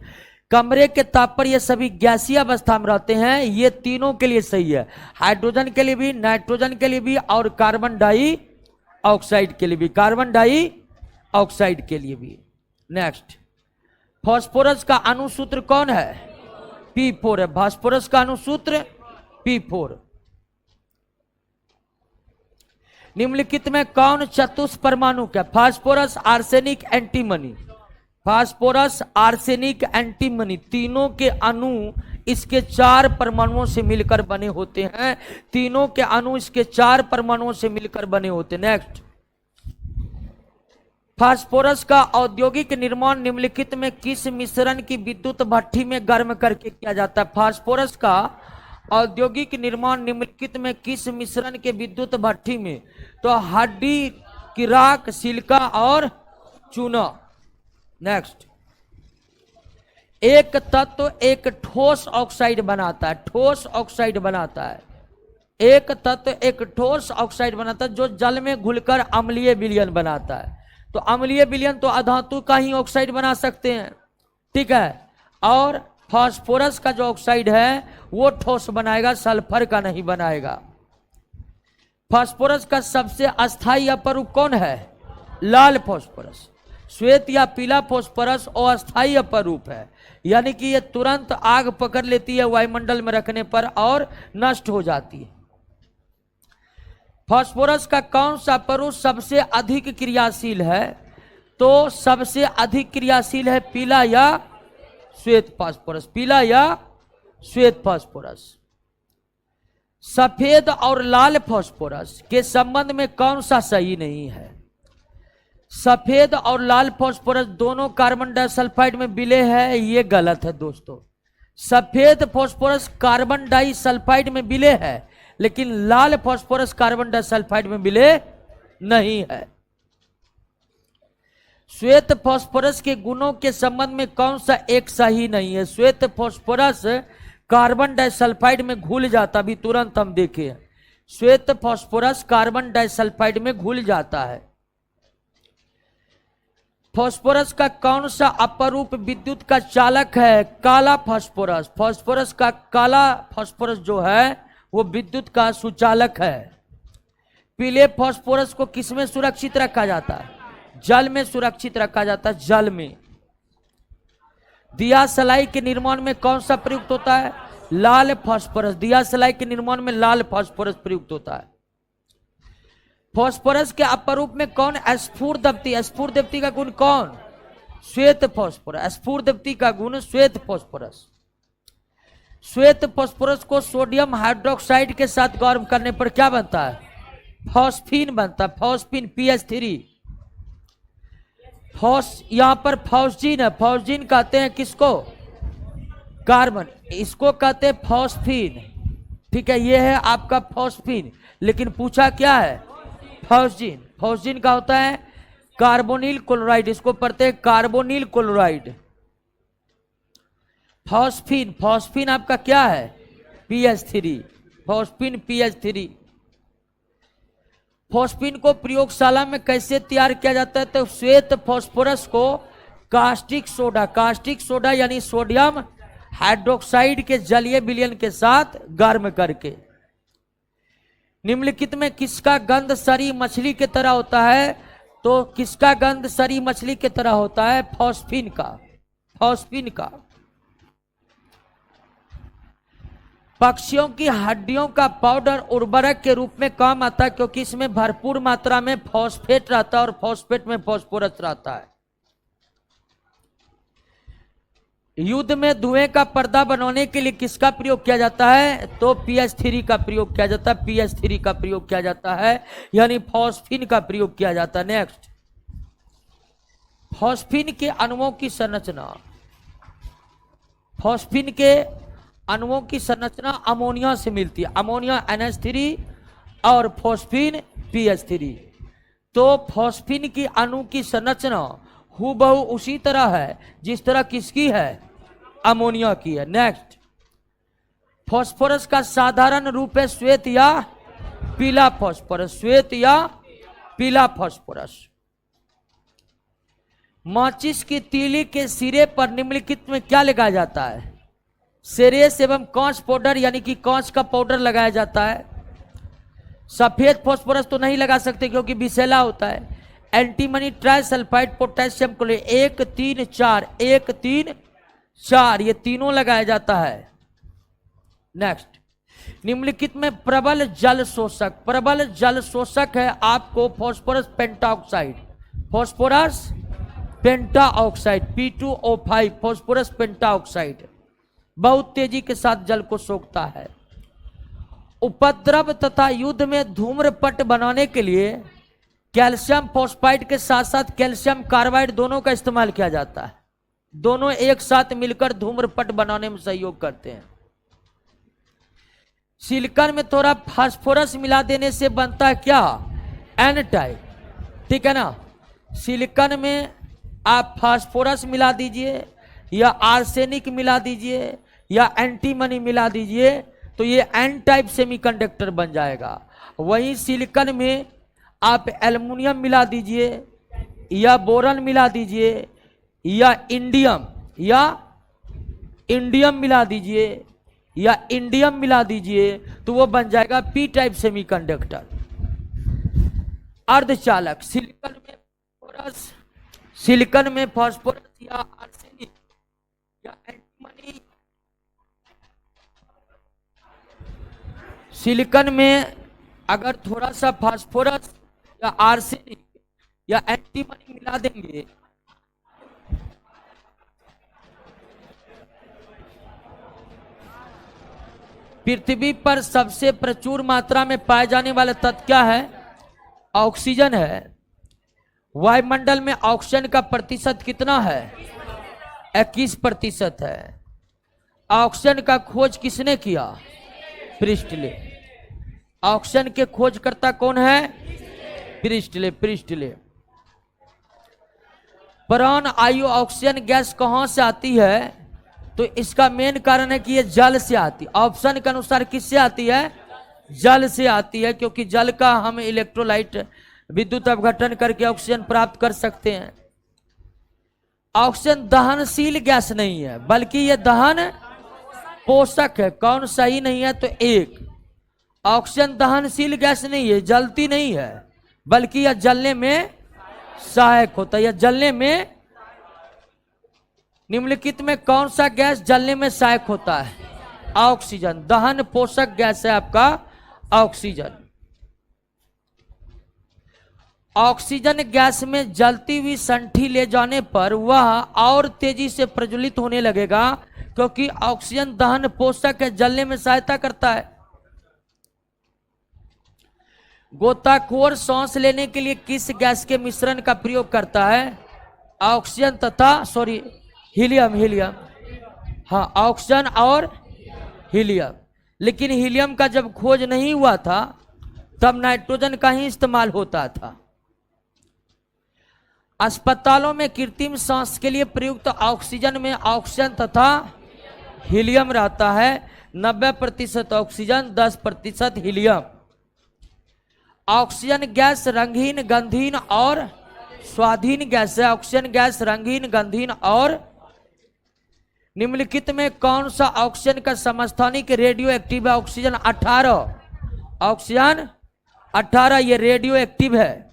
कमरे के ताप पर ये सभी गैसीय अवस्था में रहते हैं, ये तीनों के लिए सही है। हाइड्रोजन के लिए भी, नाइट्रोजन के लिए भी और कार्बन डाइऑक्साइड के लिए भी। नेक्स्ट, फास्फोरस का अणुसूत्र कौन है? P4 है। फास्फोरस का अणुसूत्र P4। निम्नलिखित में कौन चतुष्क परमाणुक है? फास्फोरस, आर्सेनिक, एंटीमनी, तीनों के अणु इसके 4 परमाणुओं से मिलकर बने होते हैं। तीनों के अणु इसके 4 परमाणुओं से मिलकर बने होते हैं। नेक्स्ट, फास्फोरस का औद्योगिक निर्माण निम्नलिखित में किस मिश्रण की विद्युत भट्ठी में गर्म करके किया जाता है? फास्फोरस का औद्योगिक निर्माण निम्नलिखित में किस मिश्रण के विद्युत भट्ठी में? तो हड्डी की राख, सिलिका और चूना। नेक्स्ट, एक तत्व एक ठोस ऑक्साइड बनाता है। एक तत्व एक ठोस ऑक्साइड बनाता है जो जल में घुलकर अम्लीय विलयन बनाता है। तो अधातु का ही ऑक्साइड बना सकते हैं, ठीक है। और फास्फोरस का जो ऑक्साइड है वो ठोस बनाएगा, सल्फर का नहीं बनाएगा। फास्फोरस का सबसे अस्थायी अपरूप कौन है? लाल फास्फोरस। श्वेत या पीला फास्फोरस अस्थायी अपरूप है, यानी कि ये तुरंत आग पकड़ लेती है वायुमंडल में रखने पर और नष्ट हो जाती है। फास्फोरस का कौन सा अपरूप सबसे अधिक क्रियाशील है? तो सबसे अधिक क्रियाशील है पीला या श्वेत फास्फोरस, पीला या श्वेत फास्फोरस। सफेद और लाल फास्फोरस के संबंध में कौन सा सही नहीं है? सफेद और लाल फास्फोरस दोनों कार्बन डाइसल्फाइड में विलय है, ये गलत है दोस्तों। सफेद फास्फोरस कार्बन डाइसल्फाइड में विलय है, लेकिन लाल फास्फोरस कार्बन डाइसल्फाइड में विलय नहीं है। श्वेत फास्फोरस के गुणों के संबंध में कौन सा एक सही नहीं है? श्वेत फास्फोरस कार्बन डाइसल्फाइड में घुल जाता, अभी तुरंत हम देखें, श्वेत फास्फोरस कार्बन डाइसल्फाइड में घुल जाता है। फास्फोरस का कौन सा अपरूप विद्युत का चालक है? काला फास्फोरस। फास्फोरस का काला फास्फोरस जो है वो विद्युत का सुचालक है। पीले फास्फोरस को किसमें सुरक्षित रखा जाता है? जल में सुरक्षित रखा जाता है, जल में। दिया सलाई के निर्माण में कौन सा प्रयुक्त होता है? लाल फास्फोरस। दिया सलाई के निर्माण में लाल फास्फोरस प्रयुक्त होता है। फास्फोरस के अपरूप में कौन स्फुरदीप्ति? स्फुरदीप्ति का गुण कौन? श्वेत फास्फोरस। स्फुरदीप्ति का गुण श्वेत फास्फोरस। श्वेत फास्फोरस को सोडियम हाइड्रोक्साइड के साथ गर्म करने पर क्या बनता है? फॉस्फीन बनता है। Phosphine PH3। यहां पर फॉस्जीन है। फॉस्जीन कहते हैं किसको? कार्बन। इसको कहते हैं फॉस्फीन। ठीक है, ये है आपका फॉस्फीन, लेकिन पूछा क्या है? फॉस्जीन। फॉस्जीन का होता है कार्बोनिल क्लोराइड, इसको पढ़ते हैं कार्बोनिल क्लोराइड। फॉस्फीन, फॉस्फीन आपका क्या है? PH3। Phosphine PH3। फॉस्फीन को प्रयोगशाला में कैसे तैयार किया जाता है? तो श्वेत फास्फोरस को कास्टिक सोडा यानी सोडियम हाइड्रोक्साइड के जलीय विलयन के साथ गर्म करके। निम्नलिखित में किसका गंध सरी मछली की तरह होता है? तो किसका गंध सरी मछली की तरह होता है? फॉस्फीन का। फॉस्फीन का। पक्षियों की हड्डियों का पाउडर उर्वरक के रूप में काम आता है, क्योंकि इसमें भरपूर मात्रा में फॉस्फेट रहता है और फॉस्फेट में फास्फोरस रहता है। युद्ध में धुएं का पर्दा बनाने के लिए किसका प्रयोग किया जाता है? तो PH3 का प्रयोग किया जाता है। PH3 का प्रयोग किया जाता है, यानी फॉस्फीन का प्रयोग किया जाता है। नेक्स्ट, फॉस्फीन के अणुओं की संरचना। फॉस्फीन के अणुओं की संरचना अमोनिया से मिलती है। अमोनिया NH3 और फॉस्फीन PH3। तो फॉस्फीन की अणु की संरचना हूबहू उसी तरह है जिस तरह किसकी है? अमोनिया की है। नेक्स्ट, फास्फोरस का साधारण रूप है श्वेत या पीला फास्फोरस। श्वेत या पीला फास्फोरस। माचिस की तीली के सिरे पर निम्नलिखित में क्या लगाया जाता है? सेरेस एवं कांच पाउडर, यानी कि कांच का पाउडर लगाया जाता है। सफेद फास्फोरस तो नहीं लगा सकते क्योंकि विषैला होता है। एंटीमनी ट्राइसल्फाइड पोटेशियम क्लोराइड 1 3 4 1 3 4 ये तीनों लगाया जाता है। नेक्स्ट, निम्नलिखित में प्रबल जल शोषक। प्रबल जल शोषक है आपको phosphorus pentoxide. Phosphorus pentoxide P2O5। Phosphorus pentoxide बहुत तेजी के साथ जल को सोखता है। उपद्रव तथा युद्ध में धूम्रपट बनाने के लिए कैल्शियम फॉस्फाइड के साथ साथ कैल्शियम कार्बाइड दोनों का इस्तेमाल किया जाता है। दोनों एक साथ मिलकर धूम्रपट बनाने में सहयोग करते हैं। सिलिकॉन में थोड़ा फास्फोरस मिला देने से बनता है क्या? N type. ठीक है ना। सिलिकॉन में आप फास्फोरस मिला दीजिए या आर्सेनिक मिला दीजिए या एंटीमनी मिला दीजिए तो ये एन टाइप सेमीकंडक्टर बन जाएगा। वहीं सिलिकॉन में आप एल्युमिनियम मिला दीजिए या बोरन मिला दीजिए या इंडियम या इंडियम मिला दीजिए या इंडियम मिला दीजिए तो वो बन जाएगा पी टाइप सेमीकंडक्टर। अर्धचालक सिलिकॉन में फास्फोरस या आर्सेनिक या एंटीमनी। सिलिकॉन में अगर थोड़ा सा फास्फोरस या आर्सेनिक या एंटीमनी मिला देंगे पृथ्वी पर सबसे प्रचुर मात्रा में पाए जाने वाला तत्व क्या है? ऑक्सीजन है। वायुमंडल में ऑक्सीजन का प्रतिशत कितना है? 21% है। ऑक्सीजन का खोज किसने किया? प्रिस्टले। ऑक्सीजन के खोजकर्ता कौन है? प्रिस्टले। प्राण आयु ऑक्सीजन गैस कहां से आती है? तो इसका मेन कारण है कि ये जल से आती है। ऑप्शन के अनुसार किससे आती है? जल से आती है, क्योंकि जल का हम इलेक्ट्रोलाइट विद्युत अपघटन करके ऑक्सीजन प्राप्त कर सकते हैं। ऑक्सीजन दहनशील गैस नहीं है, बल्कि यह दहन पोषक है। कौन सही नहीं है? तो एक। ऑक्सीजन दहनशील गैस नहीं है, जलती नहीं है, बल्कि यह जलने में सहायक होता है। यह जलने में, निम्नलिखित में कौन सा गैस जलने में सहायक होता है? ऑक्सीजन। दहन पोषक गैस है आपका ऑक्सीजन। ऑक्सीजन गैस में जलती हुई संठी ले जाने पर वह और तेजी से प्रज्वलित होने लगेगा, क्योंकि ऑक्सीजन दहन पोषक है, जलने में सहायता करता है। गोताखोर सांस लेने के लिए किस गैस के मिश्रण का प्रयोग करता है? ऑक्सीजन तथा हीलियम। हाँ, ऑक्सीजन और हीलियम। लेकिन हीलियम का जब खोज नहीं हुआ था तब नाइट्रोजन का ही इस्तेमाल होता था। अस्पतालों में कृत्रिम सांस के लिए प्रयुक्त ऑक्सीजन में ऑक्सीजन तथा हीलियम रहता है। 90% ऑक्सीजन, 10% हीलियम। ऑक्सीजन गैस रंगीन, गंधहीन और स्वाधीन गैस है। ऑक्सीजन गैस रंगीन, गंधहीन और। निम्नलिखित में कौन सा ऑक्सीजन का समस्थानिक रेडियो एक्टिव है? ऑक्सीजन 18। ऑक्सीजन 18 ये रेडियो एक्टिव है।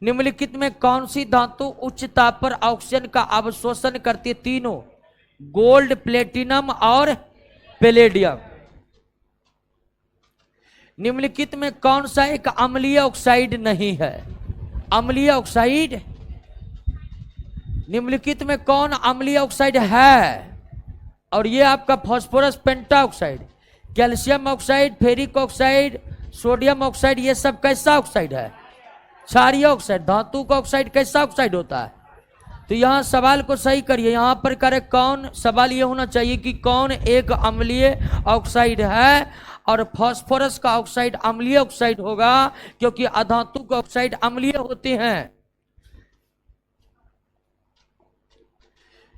निम्नलिखित में कौन सी धातु उच्च ताप पर ऑक्सीजन का अवशोषण करती है? तीनों, गोल्ड, प्लेटिनम और पैलेडियम। निम्नलिखित में कौन सा एक अम्लीय ऑक्साइड नहीं है? अम्लीय ऑक्साइड। निम्नलिखित में कौन अम्लीय ऑक्साइड है? और ये आपका phosphorus pentoxide, calcium oxide, ferric oxide, sodium oxide, ये सब कैसा ऑक्साइड है? क्षारीय ऑक्साइड। धातु का ऑक्साइड कैसा ऑक्साइड होता है? तो यहां सवाल को सही करिए। यहां पर करे कौन, सवाल ये होना चाहिए कि कौन एक अम्लीय ऑक्साइड है, और फास्फोरस का ऑक्साइड अम्लीय ऑक्साइड होगा, क्योंकि अधातु का ऑक्साइड अम्लीय होते हैं।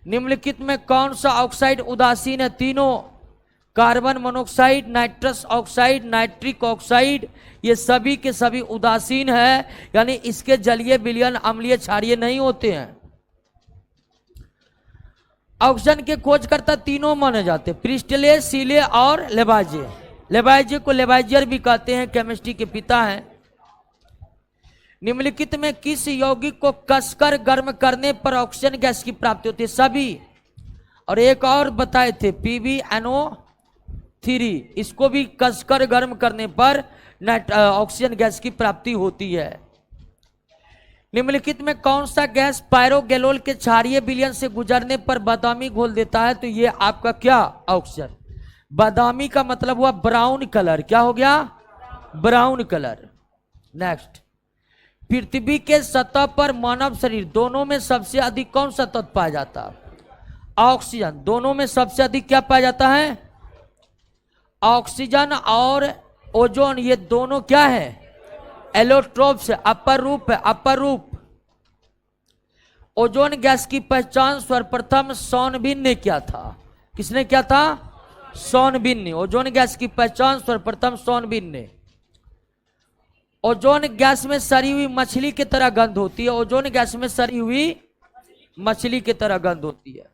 निम्नलिखित में कौन सा ऑक्साइड उदासीन है? तीनों, carbon monoxide, nitrous oxide, nitric oxide, ये सभी के सभी उदासीन है, यानी इसके जलीय, विलयन, अम्लीय, क्षारीय नहीं होते हैं। ऑक्सीजन के खोजकर्ता तीनों माने जाते हैं, प्रिस्टले, सीले और लेबाजे। लेबाजे को लेबाइजियर भी कहते हैं, केमिस्ट्री के पिता हैं। निम्नलिखित में किस यौगिक को कसकर गर्म करने पर ऑक्सीजन गैस की प्राप्ति होती है? सभी। और एक और बताए थे, PbNO3, इसको भी कसकर गर्म करने पर ऑक्सीजन गैस की प्राप्ति होती है। निम्नलिखित में कौन सा गैस पायरोगैलोल के क्षारीय विलयन से गुजरने पर बादामी घोल देता है? तो ये आपका क्या? ऑक्सीजन। बादामी का मतलब हुआ ब्राउन कलर। क्या हो गया? Brown colour. नेक्स्ट, पृथ्वी के सतह पर मानव शरीर दोनों में सबसे अधिक कौन सा तत्व पाया जाता है? ऑक्सीजन। दोनों में सबसे अधिक क्या पाया जाता है? ऑक्सीजन और ओजोन, ये दोनों क्या है? एलोट्रोप्स, अपर रूप है, अपर रूप। ओजोन गैस की पहचान सर्वप्रथम सोनबिन ने किया था। किसने किया था? सोनबिन ने। ओजोन गैस की पहचान सर्वप्रथम सोनबिन ने। ओजोन गैस में सड़ी हुई मछली की तरह गंध होती है। ओजोन गैस में सड़ी हुई मछली की तरह गंध होती है।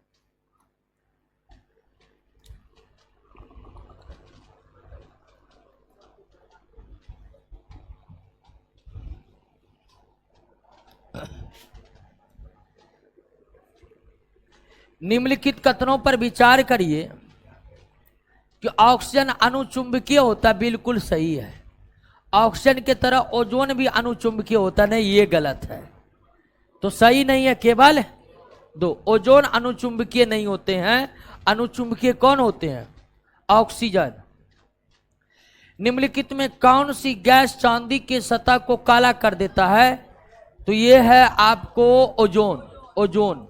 निम्नलिखित कथनों पर विचार करिए कि ऑक्सीजन अनुचुंबकीय होता, बिल्कुल सही है। ऑक्सीजन की तरह ओजोन भी अनुचुंबकीय होता, नहीं, ये गलत है। तो सही नहीं है केवल दो। ओजोन अनुचुंबकीय नहीं होते हैं, अनुचुंबकीय कौन होते हैं? ऑक्सीजन। निम्नलिखित में कौन सी गैस चांदी की सतह को काला कर देता है? तो ये है आपको ओजोन। ओजोन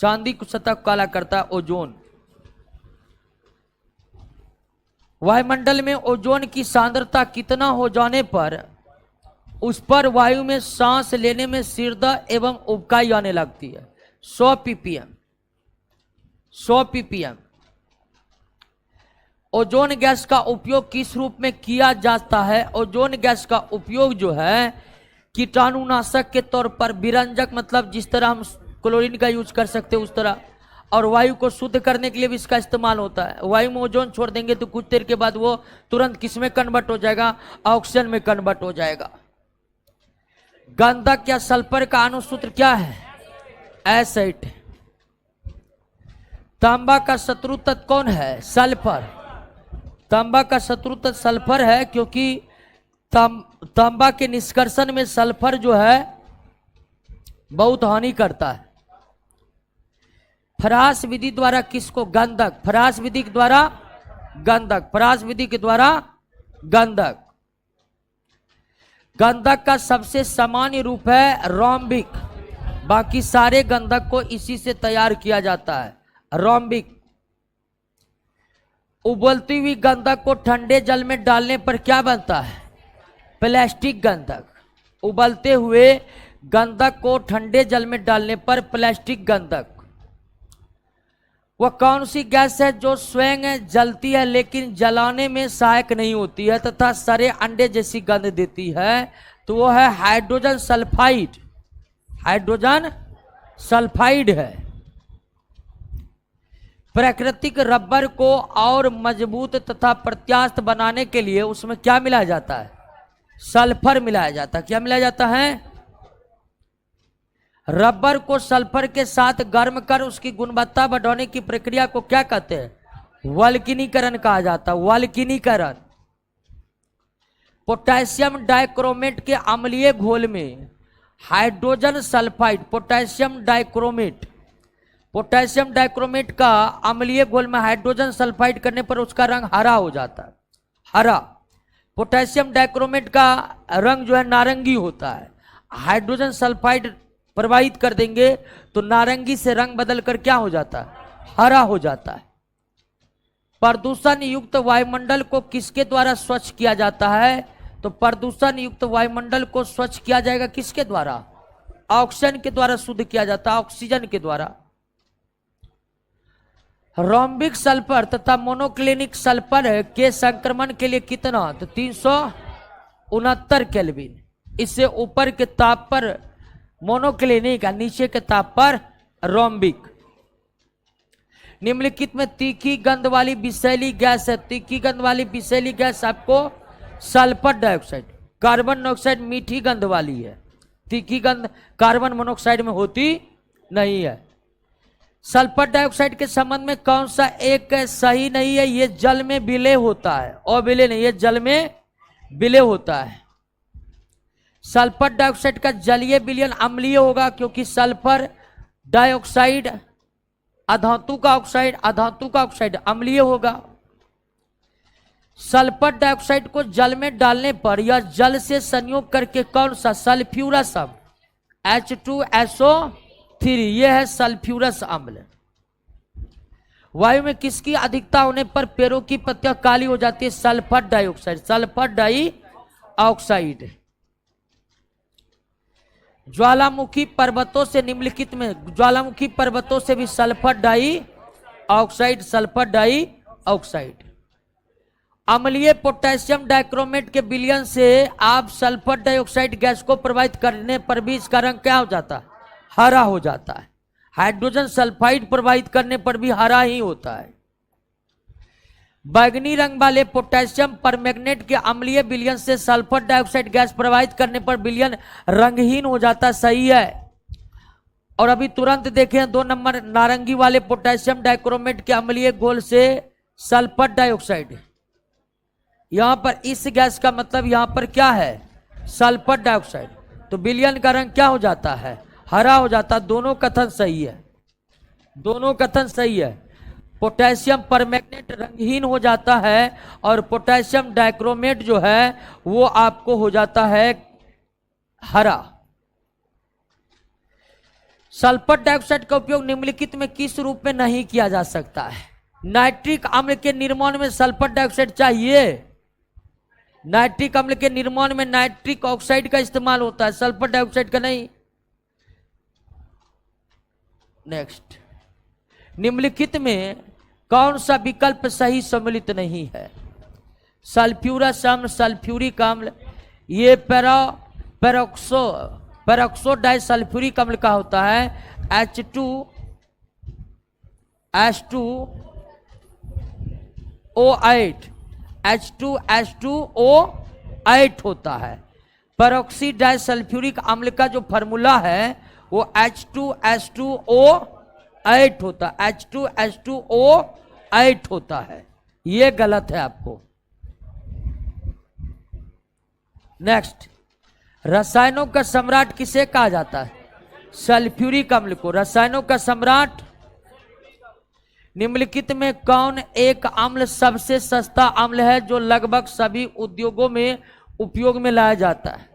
चांदी की सतह को काला करता है, ओजोन। वायुमंडल में ओजोन की सांद्रता कितना हो जाने पर उस पर वायु में सांस लेने में सिरदर्द एवं उबकाई आने लगती है? 100 ppm। 100 ppm। ओजोन गैस का उपयोग किस रूप में किया जाता है? ओजोन गैस का उपयोग जो है कीटाणुनाशक के तौर पर, विरंजक मतलब जिस तरह हम क्लोरीन का यूज कर सकते हैं उस तरह, और वायु को शुद्ध करने के लिए भी इसका इस्तेमाल होता है। वायु में ओजोन छोड़ देंगे तो कुछ देर के बाद वो तुरंत किस में कन्वर्ट हो जाएगा? ऑक्सीजन में कन्वर्ट हो जाएगा। गंधक या सल्फर का अणुसूत्र क्या है? एसिड। तांबा का शत्रु तत्व कौन है? सल्फर। तांबा का शत्रु तत्व सल्फर है, क्योंकि तांबा के निष्कर्षण में सल्फर जो है बहुत हानि करता है। फ्रांस विधि द्वारा किसको? गंधक। फ्रांस विधि के द्वारा गंधक। फ्रांस विधि के द्वारा गंधक। गंधक का सबसे सामान्य रूप है रोम्बिक। बाकी सारे गंधक को इसी से तैयार किया जाता है, रोम्बिक। उबलती हुई गंधक को ठंडे जल में डालने पर क्या बनता है? प्लास्टिक गंधक। उबलते हुए गंधक को ठंडे जल में डालने पर प्लास्टिक गंधक। वह कौन सी गैस है जो स्वयं जलती है लेकिन जलाने में सहायक नहीं होती है तथा सड़े अंडे जैसी गंध देती है? तो वो है हाइड्रोजन सल्फाइड। हाइड्रोजन सल्फाइड है। प्राकृतिक रबर को और मजबूत तथा प्रत्यास्थ बनाने के लिए उसमें क्या मिलाया जाता है? सल्फर मिलाया जाता है। क्या मिलाया जाता है? रबर को सल्फर के साथ गर्म कर उसकी गुणवत्ता बढ़ाने की प्रक्रिया को क्या कहते हैं? वल्कनीकरण कहा जाता है। वल्कनीकरण। पोटेशियम डाइक्रोमेट के अम्लीय घोल में hydrogen sulphide, potassium dichromate, potassium dichromate का अम्लीय घोल में हाइड्रोजन सल्फाइड करने पर उसका रंग हरा हो जाता है। हरा। पोटेशियम डाइक्रोमेट का रंग जो है नारंगी होता है। हाइड्रोजन सल्फाइड प्रवाहित कर देंगे तो नारंगी से रंग बदल कर क्या हो जाता है? हरा हो जाता है। प्रदूषण युक्त वायुमंडल को किसके द्वारा स्वच्छ किया जाता है? तो प्रदूषण युक्त वायुमंडल को स्वच्छ किया जाएगा किसके द्वारा? ऑक्सीजन के द्वारा शुद्ध किया जाता है, ऑक्सीजन के द्वारा। रोम्बिक सल्फर तथा मोनोक्लिनिक सल्फर के संक्रमण के लिए कितना? तो 369 केल्विन। इससे ऊपर के ताप पर मोनोक्लिनिक, नीचे के ताप पर रोम्बिक। निम्नलिखित में तीखी गंध वाली विषैली गैस है। तीखी गंध वाली विषैली गैस आपको सल्फर डाइऑक्साइड। कार्बन मोनोऑक्साइड मीठी गंध वाली है। तीखी गंध कार्बन मोनोऑक्साइड में होती नहीं है। सल्फर डाइऑक्साइड के संबंध में कौन सा एक सही नहीं है? ये जल में विलय होता है, और विलय नहीं, ये जल में विलय होता है। सल्फर डाइऑक्साइड का जलीय विलयन अम्लीय होगा, क्योंकि सल्फर डाइऑक्साइड अधातु का ऑक्साइड, अधातु का ऑक्साइड अम्लीय होगा। सल्फर डाइऑक्साइड को जल में डालने पर या जल से संयोग करके कौन सा? सल्फ्यूरस अम्ल, H2SO3, यह है सल्फ्यूरस अम्ल। वायु में किसकी अधिकता होने पर पेड़ों की पत्तियां काली हो जाती है? Sulphur dioxide, sulphur dioxide. ज्वालामुखी पर्वतों से निम्नलिखित में, ज्वालामुखी पर्वतों से भी सल्फर डाइऑक्साइड, सल्फर डाइऑक्साइड। अम्लीय पोटेशियम डाइक्रोमेट के विलयन से आप सल्फर डाइऑक्साइड गैस को प्रवाहित करने पर भी इसका रंग क्या हो जाता है? हरा हो जाता है। हाइड्रोजन सल्फाइड प्रवाहित करने पर भी हरा ही होता है। बैंगनी रंग वाले पोटेशियम परमैंगनेट के अम्लीय विलयन से सल्फर डाइऑक्साइड गैस प्रवाहित करने पर विलयन रंगहीन हो जाता। सही है। और अभी तुरंत देखें 2 नंबर नारंगी वाले पोटेशियम डाइक्रोमेट के अम्लीय घोल से सल्फर डाइऑक्साइड। यहां पर इस गैस का मतलब यहां पर क्या है, सल्फर डाइऑक्साइड। तो विलयन का रंग क्या हो जाता है, हरा हो जाता है। दोनों कथन सही है, दोनों कथन सही है। पोटेशियम परमैंगनेट रंगहीन हो जाता है और पोटेशियम डाइक्रोमेट जो है वो आपको हो जाता है हरा। सल्फर डाइऑक्साइड का उपयोग निम्नलिखित में किस रूप में नहीं किया जा सकता है। नाइट्रिक अम्ल के निर्माण में सल्फर डाइऑक्साइड चाहिए। नाइट्रिक अम्ल के निर्माण में नाइट्रिक ऑक्साइड का इस्तेमाल होता है, सल्फर डाइऑक्साइड का नहीं। नेक्स्ट, निम्नलिखित में कौन सा विकल्प सही सम्मिलित नहीं है। सल्फ्यूरस अम्ल, सल्फ्यूरिक अम्ल, ये पेरोक्सो डाइसल्फ्यूरिक अम्ल का होता है H2H2O8, H2H2O8 होता है। पेरोक्सी डाइसल्फ्यूरिक अम्ल का जो फॉर्मूला है वो H2H2O8 होता है, H2H2O8 होता है। ये गलत है आपको। नेक्स्ट, रसायनों का सम्राट किसे कहा जाता है, सल्फ्यूरिक अम्ल को रसायनों का सम्राट। निम्नलिखित में कौन एक अम्ल सबसे सस्ता अम्ल है जो लगभग सभी उद्योगों में उपयोग में लाया जाता है।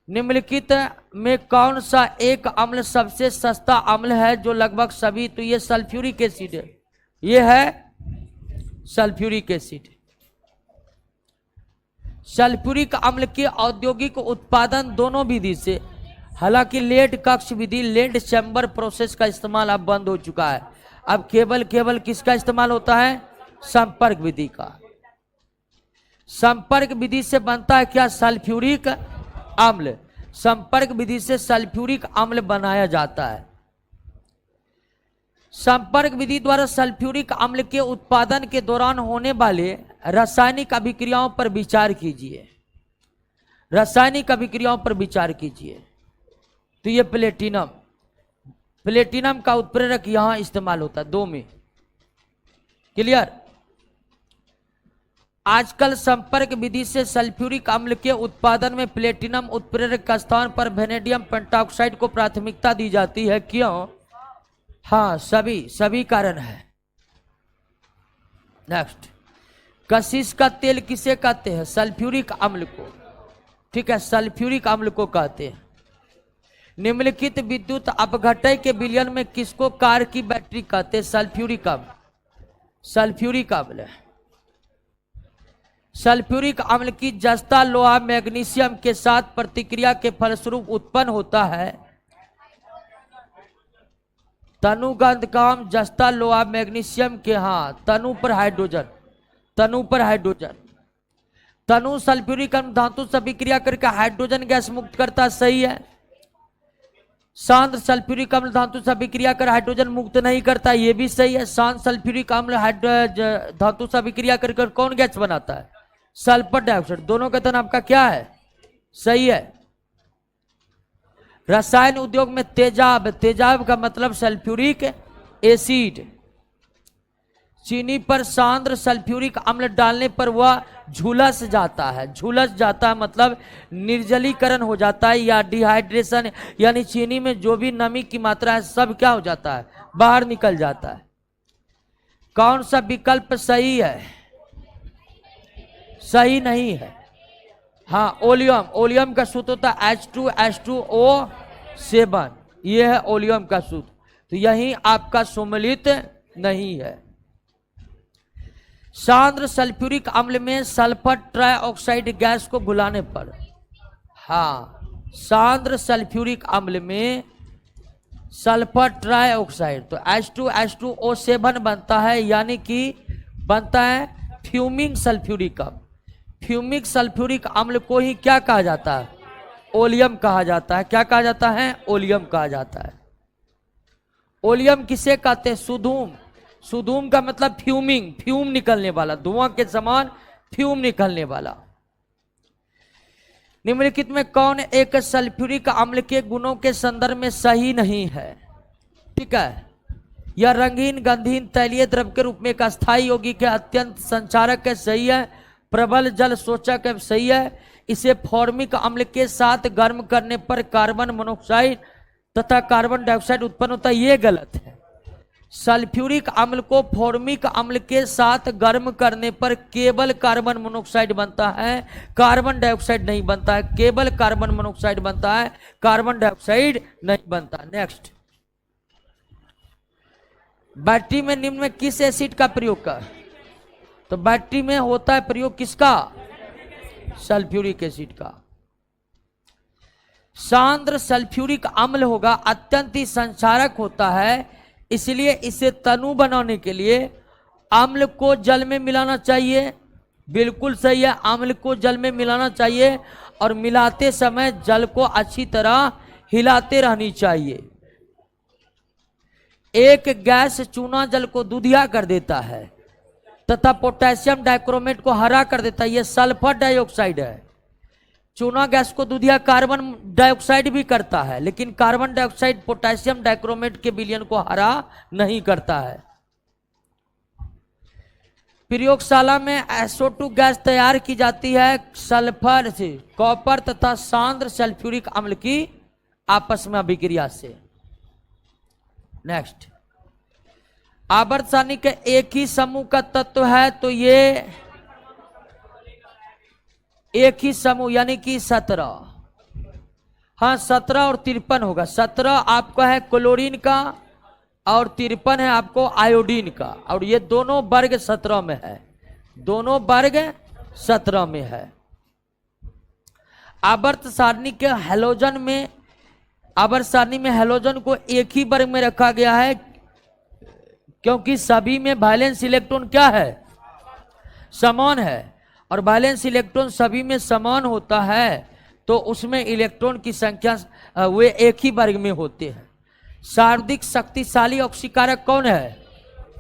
निम्नलिखित में कौन सा एक अम्ल सबसे सस्ता अम्ल है जो लगभग सभी, तो ये सल्फ्यूरिक एसिड है, ये है सल्फ्यूरिक एसिड। सल्फ्यूरिक अम्ल के औद्योगिक उत्पादन दोनों विधि से, हालांकि लेड कक्ष विधि लेड चैम्बर प्रोसेस का इस्तेमाल अब बंद हो चुका है। अब केवल किसका इस्तेमाल होता है, संपर्क विधि का। संपर्क विधि से बनता है क्या, सल्फ्यूरिक अम्ल। संपर्क विधि से सल्फ्यूरिक अम्ल बनाया जाता है। संपर्क विधि द्वारा सल्फ्यूरिक अम्ल के उत्पादन के दौरान होने वाले रासायनिक अभिक्रियाओं पर विचार कीजिए। रासायनिक अभिक्रियाओं पर विचार कीजिए। तो ये प्लेटिनम का उत्प्रेरक यहां इस्तेमाल होता है 2 में। क्लियर। आजकल संपर्क विधि से सल्फ्यूरिक अम्ल के उत्पादन में प्लेटिनम उत्प्रेरक का स्थान पर वेनेडियम पेंटॉक्साइड को प्राथमिकता दी जाती है। क्यों, हाँ सभी कारण है। नेक्स्ट, कशिश का तेल किसे कहते हैं, सल्फ्यूरिक अम्ल को। ठीक है, सल्फ्यूरिक अम्ल को कहते हैं। निम्नलिखित विद्युत अपघटय के विलयन में किसको कार की बैटरी कहते हैं, सल्फ्यूरिक अम्ल। सल्फ्यूरिक अम्ल, सल्फ्यूरिक अम्ल की जस्ता लोहा मैग्नीशियम के साथ प्रतिक्रिया के फलस्वरूप उत्पन्न होता है। तनुगंध काम जस्ता लोहा मैग्नीशियम के, हाँ तनु पर हाइड्रोजन, तनु सल्फ्यूरिक अम्ल धातु से अभिक्रिया करके हाइड्रोजन गैस मुक्त करता, सही है। सांद्र सल्फ्यूरिक अम्ल धातु से अभिक्रिया कर हाइड्रोजन मुक्त नहीं करता, यह भी सही है। सांद्र सल्फ्यूरिक अम्ल धातु से अभिक्रिया कर कौन गैस बनाता है, सल्फर डाइऑक्साइड। दोनों कथन आपका क्या है, सही है। रसायन उद्योग में तेजाब का मतलब सल्फ्यूरिक एसिड। चीनी पर सांद्र सल्फ्यूरिक अम्ल डालने पर वह झुलस जाता है मतलब निर्जलीकरण हो जाता है या डिहाइड्रेशन, यानी चीनी में जो भी नमी की मात्रा है सब क्या हो जाता है, बाहर निकल जाता है। कौन सा विकल्प सही है, सही नहीं है। हाँ, ओलियम का सूत्र होता है H2H2O7, यह है ओलियम का सूत्र। तो यही आपका सम्मिलित नहीं है। सांद्र सल्फ्यूरिक अम्ल में सल्फर ट्राइऑक्साइड गैस को घुलाने पर, हाँ सांद्र सल्फ्यूरिक अम्ल में सल्फर ट्राइऑक्साइड तो H2H2O7 बनता है, यानी कि बनता है फ्यूमिंग सल्फ्यूरिक अम्ल। फ्यूमिक सल्फ्यूरिक अम्ल को ही क्या कहा जाता है, ओलियम कहा जाता है। क्या कहा जाता है, ओलियम कहा जाता है। ओलियम किसे कहते हैं, सुधूम का मतलब फ्यूम निकलने वाला, धुआं के समान फ्यूम निकलने वाला। निम्नलिखित में कौन एक सल्फ्यूरिक अम्ल के गुणों के संदर्भ में सही नहीं है? ठीक है, यह रंगीन, गंधहीन, तैलीय द्रव के रूप में एक अस्थायी यौगिक है, अत्यंत संचारक है, सही है। प्रबल जल सोचक है, सही है। इसे फॉर्मिक अम्ल के साथ गर्म करने पर कार्बन मोनोऑक्साइड तथा कार्बन डाइऑक्साइड उत्पन्न होता है, ये गलत है। सल्फ्यूरिक अम्ल को फॉर्मिक अम्ल के साथ गर्म करने पर केवल कार्बन मोनोऑक्साइड बनता है, कार्बन डाइऑक्साइड नहीं बनता है। केवल कार्बन मोनोऑक्साइड बनता है, कार्बन डाइऑक्साइड नहीं बनता। नेक्स्ट, बैटरी में निम्न में किस एसिड का प्रयोग कर? तो बैटरी में होता है प्रयोग किसका? सल्फ्यूरिक एसिड का। सांद्र सल्फ्यूरिक अम्ल होगा, अत्यंत ही संचारक होता है, इसलिए इसे तनु बनाने के लिए अम्ल को जल में मिलाना चाहिए। बिल्कुल सही है, अम्ल को जल में मिलाना चाहिए और मिलाते समय जल को अच्छी तरह हिलाते रहनी चाहिए। एक गैस चूना जल को दूधिया कर देता है तथा पोटेशियम डाइक्रोमेट को हरा कर देता है, यह सल्फर डाइऑक्साइड है। चूना गैस को दूधिया कार्बन डाइऑक्साइड भी करता है, लेकिन कार्बन डाइऑक्साइड पोटेशियम डाइक्रोमेट के विलयन को हरा नहीं करता है। प्रयोगशाला में SO2 गैस तैयार की जाती है सल्फर से, कॉपर तथा सांद्र सल्फ्यूरिक अम्ल की आपस में अभिक्रिया से। नेक्स्ट, आवर्त सारणी के एक ही समूह का तत्व है, तो ये एक ही समूह यानी कि 17। हाँ, 17 और 53 होगा। 17 आपका है क्लोरीन का और 53 है आपको आयोडीन का, और ये दोनों वर्ग 17 में है, दोनों वर्ग 17 में है। आवर्त सारणी के हैलोजन में, आवर्त सारणी में हैलोजन को एक ही वर्ग में रखा गया है, क्योंकि सभी में वैलेंस इलेक्ट्रॉन क्या है? समान है, और वैलेंस इलेक्ट्रॉन सभी में समान होता है, तो उसमें इलेक्ट्रॉन की संख्या वे एक ही वर्ग में होते हैं। सर्वाधिक शक्तिशाली ऑक्सीकारक कौन है?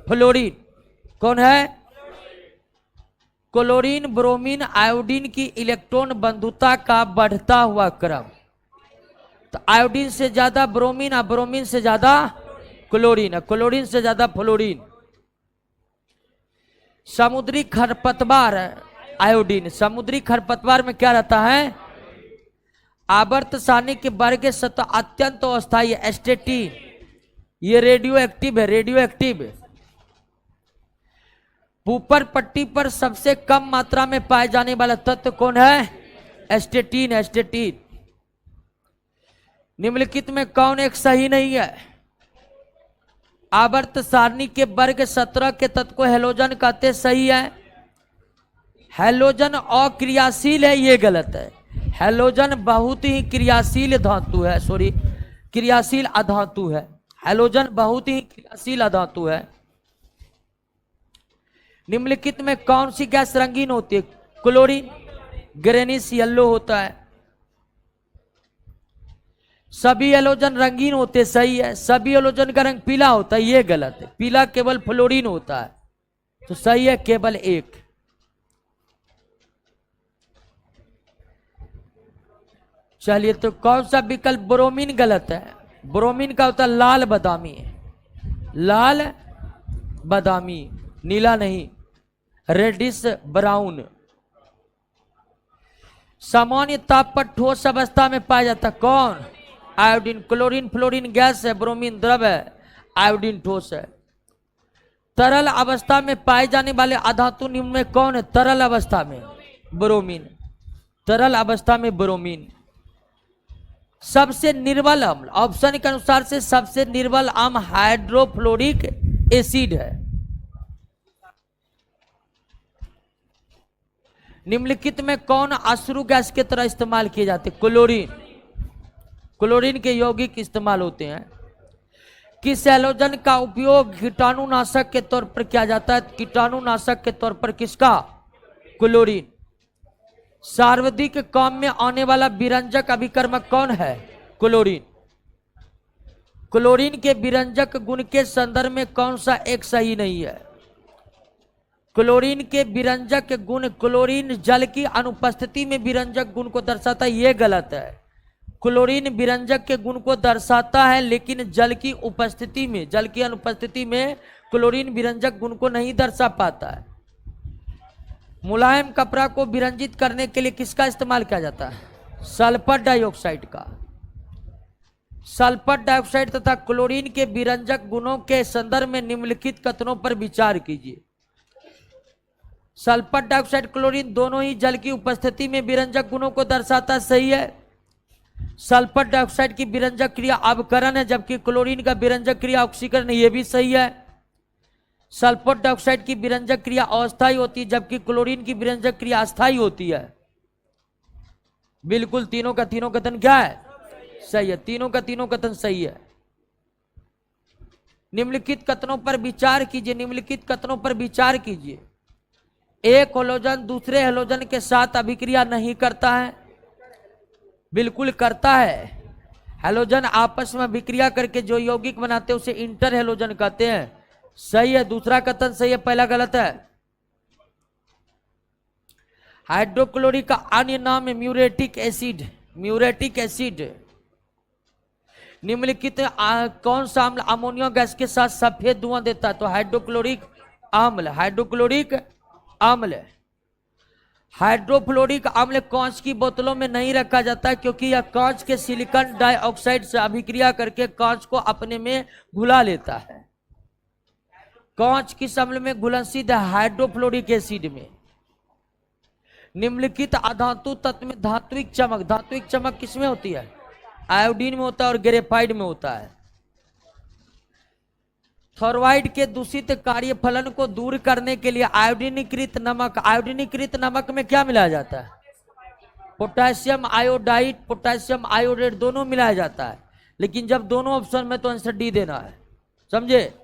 फ्लोरीन। कौन है? क्लोरीन, ब्रोमीन, आयोडीन की इलेक्ट्रॉन बंधुता का बढ़ता हुआ क्रम, तो आयोडीन से ज्यादा ब्रोमीन और ब्रोमीन से ज्यादा क्लोरीन, क्लोरीन से ज्यादा फ्लोरीन। समुद्री खरपतवार आयोडीन, समुद्री खरपतवार में क्या रहता है? आवर्त सारणी के वर्ग सतह अत्यंत अस्थायी एस्टेटीन, ये रेडियो एक्टिव है, रेडियो एक्टिव। ऊपर पट्टी पर सबसे कम मात्रा में पाए जाने वाला तत्व कौन है? एस्टेटीन, एस्टेटीन। निम्नलिखित में कौन एक सही नहीं है? आवर्त सारणी के वर्ग 17 के तत्व को हैलोजन कहते, सही है। हैलोजन अक्रियाशील है, ये गलत है। हैलोजन बहुत ही क्रियाशील धातु है, सॉरी क्रियाशील अधातु है। हैलोजन बहुत ही क्रियाशील अधातु है। निम्नलिखित में कौन सी गैस रंगीन होती है? क्लोरीन, ग्रेनिश येलो होता है। सभी हैलोजन रंगीन होते, सही है। सभी हैलोजन का रंग पीला होता है, ये गलत है। पीला केवल फ्लोरीन होता है, तो सही है केवल एक। चलिए, तो कौन सा विकल्प? ब्रोमीन गलत है। ब्रोमीन का होता है लाल बादामी, लाल बादामी, नीला नहीं, रेडिश ब्राउन। सामान्य ताप पर ठोस अवस्था में पाया जाता कौन? आयोडीन। क्लोरीन फ्लोरीन गैस है, ब्रोमीन द्रव है, आयोडीन ठोस है। तरल अवस्था में पाए जाने वाले अधातु निम्न में कौन है? तरल अवस्था में ब्रोमीन, तरल अवस्था में ब्रोमीन। सबसे निर्बल अम्ल, ऑप्शन के अनुसार से सबसे निर्बल अम्ल हाइड्रोफ्लोरिक एसिड है। निम्नलिखित में कौन अश्रु गैस की तरह इस्तेमाल किए जाते? क्लोरीन। क्लोरीन के यौगिक इस्तेमाल होते हैं। किस हैलोजन का उपयोग कीटाणुनाशक के तौर पर किया जाता है? कीटाणुनाशक के तौर पर किसका? क्लोरीन। सर्वाधिक काम में आने वाला विरंजक अभिकर्मक कौन है? क्लोरीन। क्लोरीन के विरंजक गुण के संदर्भ में कौन सा एक सही नहीं है? क्लोरीन के विरंजक गुण, क्लोरीन जल की अनुपस्थिति में विरंजक गुण को दर्शाता है, ये गलत है। क्लोरीन विरंजक के गुण को दर्शाता है लेकिन जल की उपस्थिति में, जल की अनुपस्थिति में क्लोरीन विरंजक गुण को नहीं दर्शा पाता है। मुलायम कपड़ा को विरंजित करने के लिए किसका इस्तेमाल किया जाता है? सल्फर डाइऑक्साइड का। सल्फर डाइऑक्साइड तथा क्लोरीन के विरंजक गुणों के संदर्भ में निम्नलिखित कथनों पर विचार कीजिए। सल्फर डाइऑक्साइड क्लोरीन दोनों ही जल की उपस्थिति में विरंजक गुणों को दर्शाता, सही है। सल्फर डाइऑक्साइड की विरंजक क्रिया अवकरण है जबकि क्लोरीन का विरंजक क्रिया ऑक्सीकरण है, यह भी सही है। सल्फर डाइऑक्साइड की विरंजक क्रिया अस्थायी होती है जबकि क्लोरीन की विरंजक क्रिया अस्थायी होती है। बिल्कुल तीनों का तीनों कथन क्या है? सही है, तीनों का तीनों कथन सही है। निम्नलिखित कथनों पर विचार कीजिए, निम्नलिखित कथनों पर विचार कीजिए। एक हैलोजन दूसरे हैलोजन के साथ अभिक्रिया नहीं करता है। बिल्कुल करता है। हैलोजन आपस में अभिक्रिया करके जो यौगिक बनाते हैं उसे इंटर हैलोजन कहते हैं, सही है। दूसरा कथन सही है, पहला गलत है। हाइड्रोक्लोरिक का अन्य नाम है म्यूरेटिक एसिड। Muriatic acid. निम्नलिखित कौन सा अम्ल अमोनिया गैस के साथ सफेद धुआं देता है? तो हाइड्रोक्लोरिक अम्ल। हाइड्रोक्लोरिक अम्ल। हाइड्रोफ्लोरिक अम्ल कांच की बोतलों में नहीं रखा जाता क्योंकि यह कांच के सिलिकॉन डाइऑक्साइड से अभिक्रिया करके कांच को अपने में घुला लेता है। कांच किस अम्ल में घुलनशील है? हाइड्रोफ्लोरिक एसिड में। निम्नलिखित अधातु तत्व में धात्विक चमक, धात्विक चमक किसमें होती है? आयोडीन में होता है और ग्रेफाइट में होता है। थोरवाइड के दूषित कार्यफलन को दूर करने के लिए आयोडीनीकृत नमक, आयोडीनीकृत नमक में क्या मिलाया जाता है? पोटेशियम आयोडाइड, पोटेशियम आयोडेट दोनों मिलाया जाता है। लेकिन जब दोनों ऑप्शन में तो आंसर डी देना है, समझे।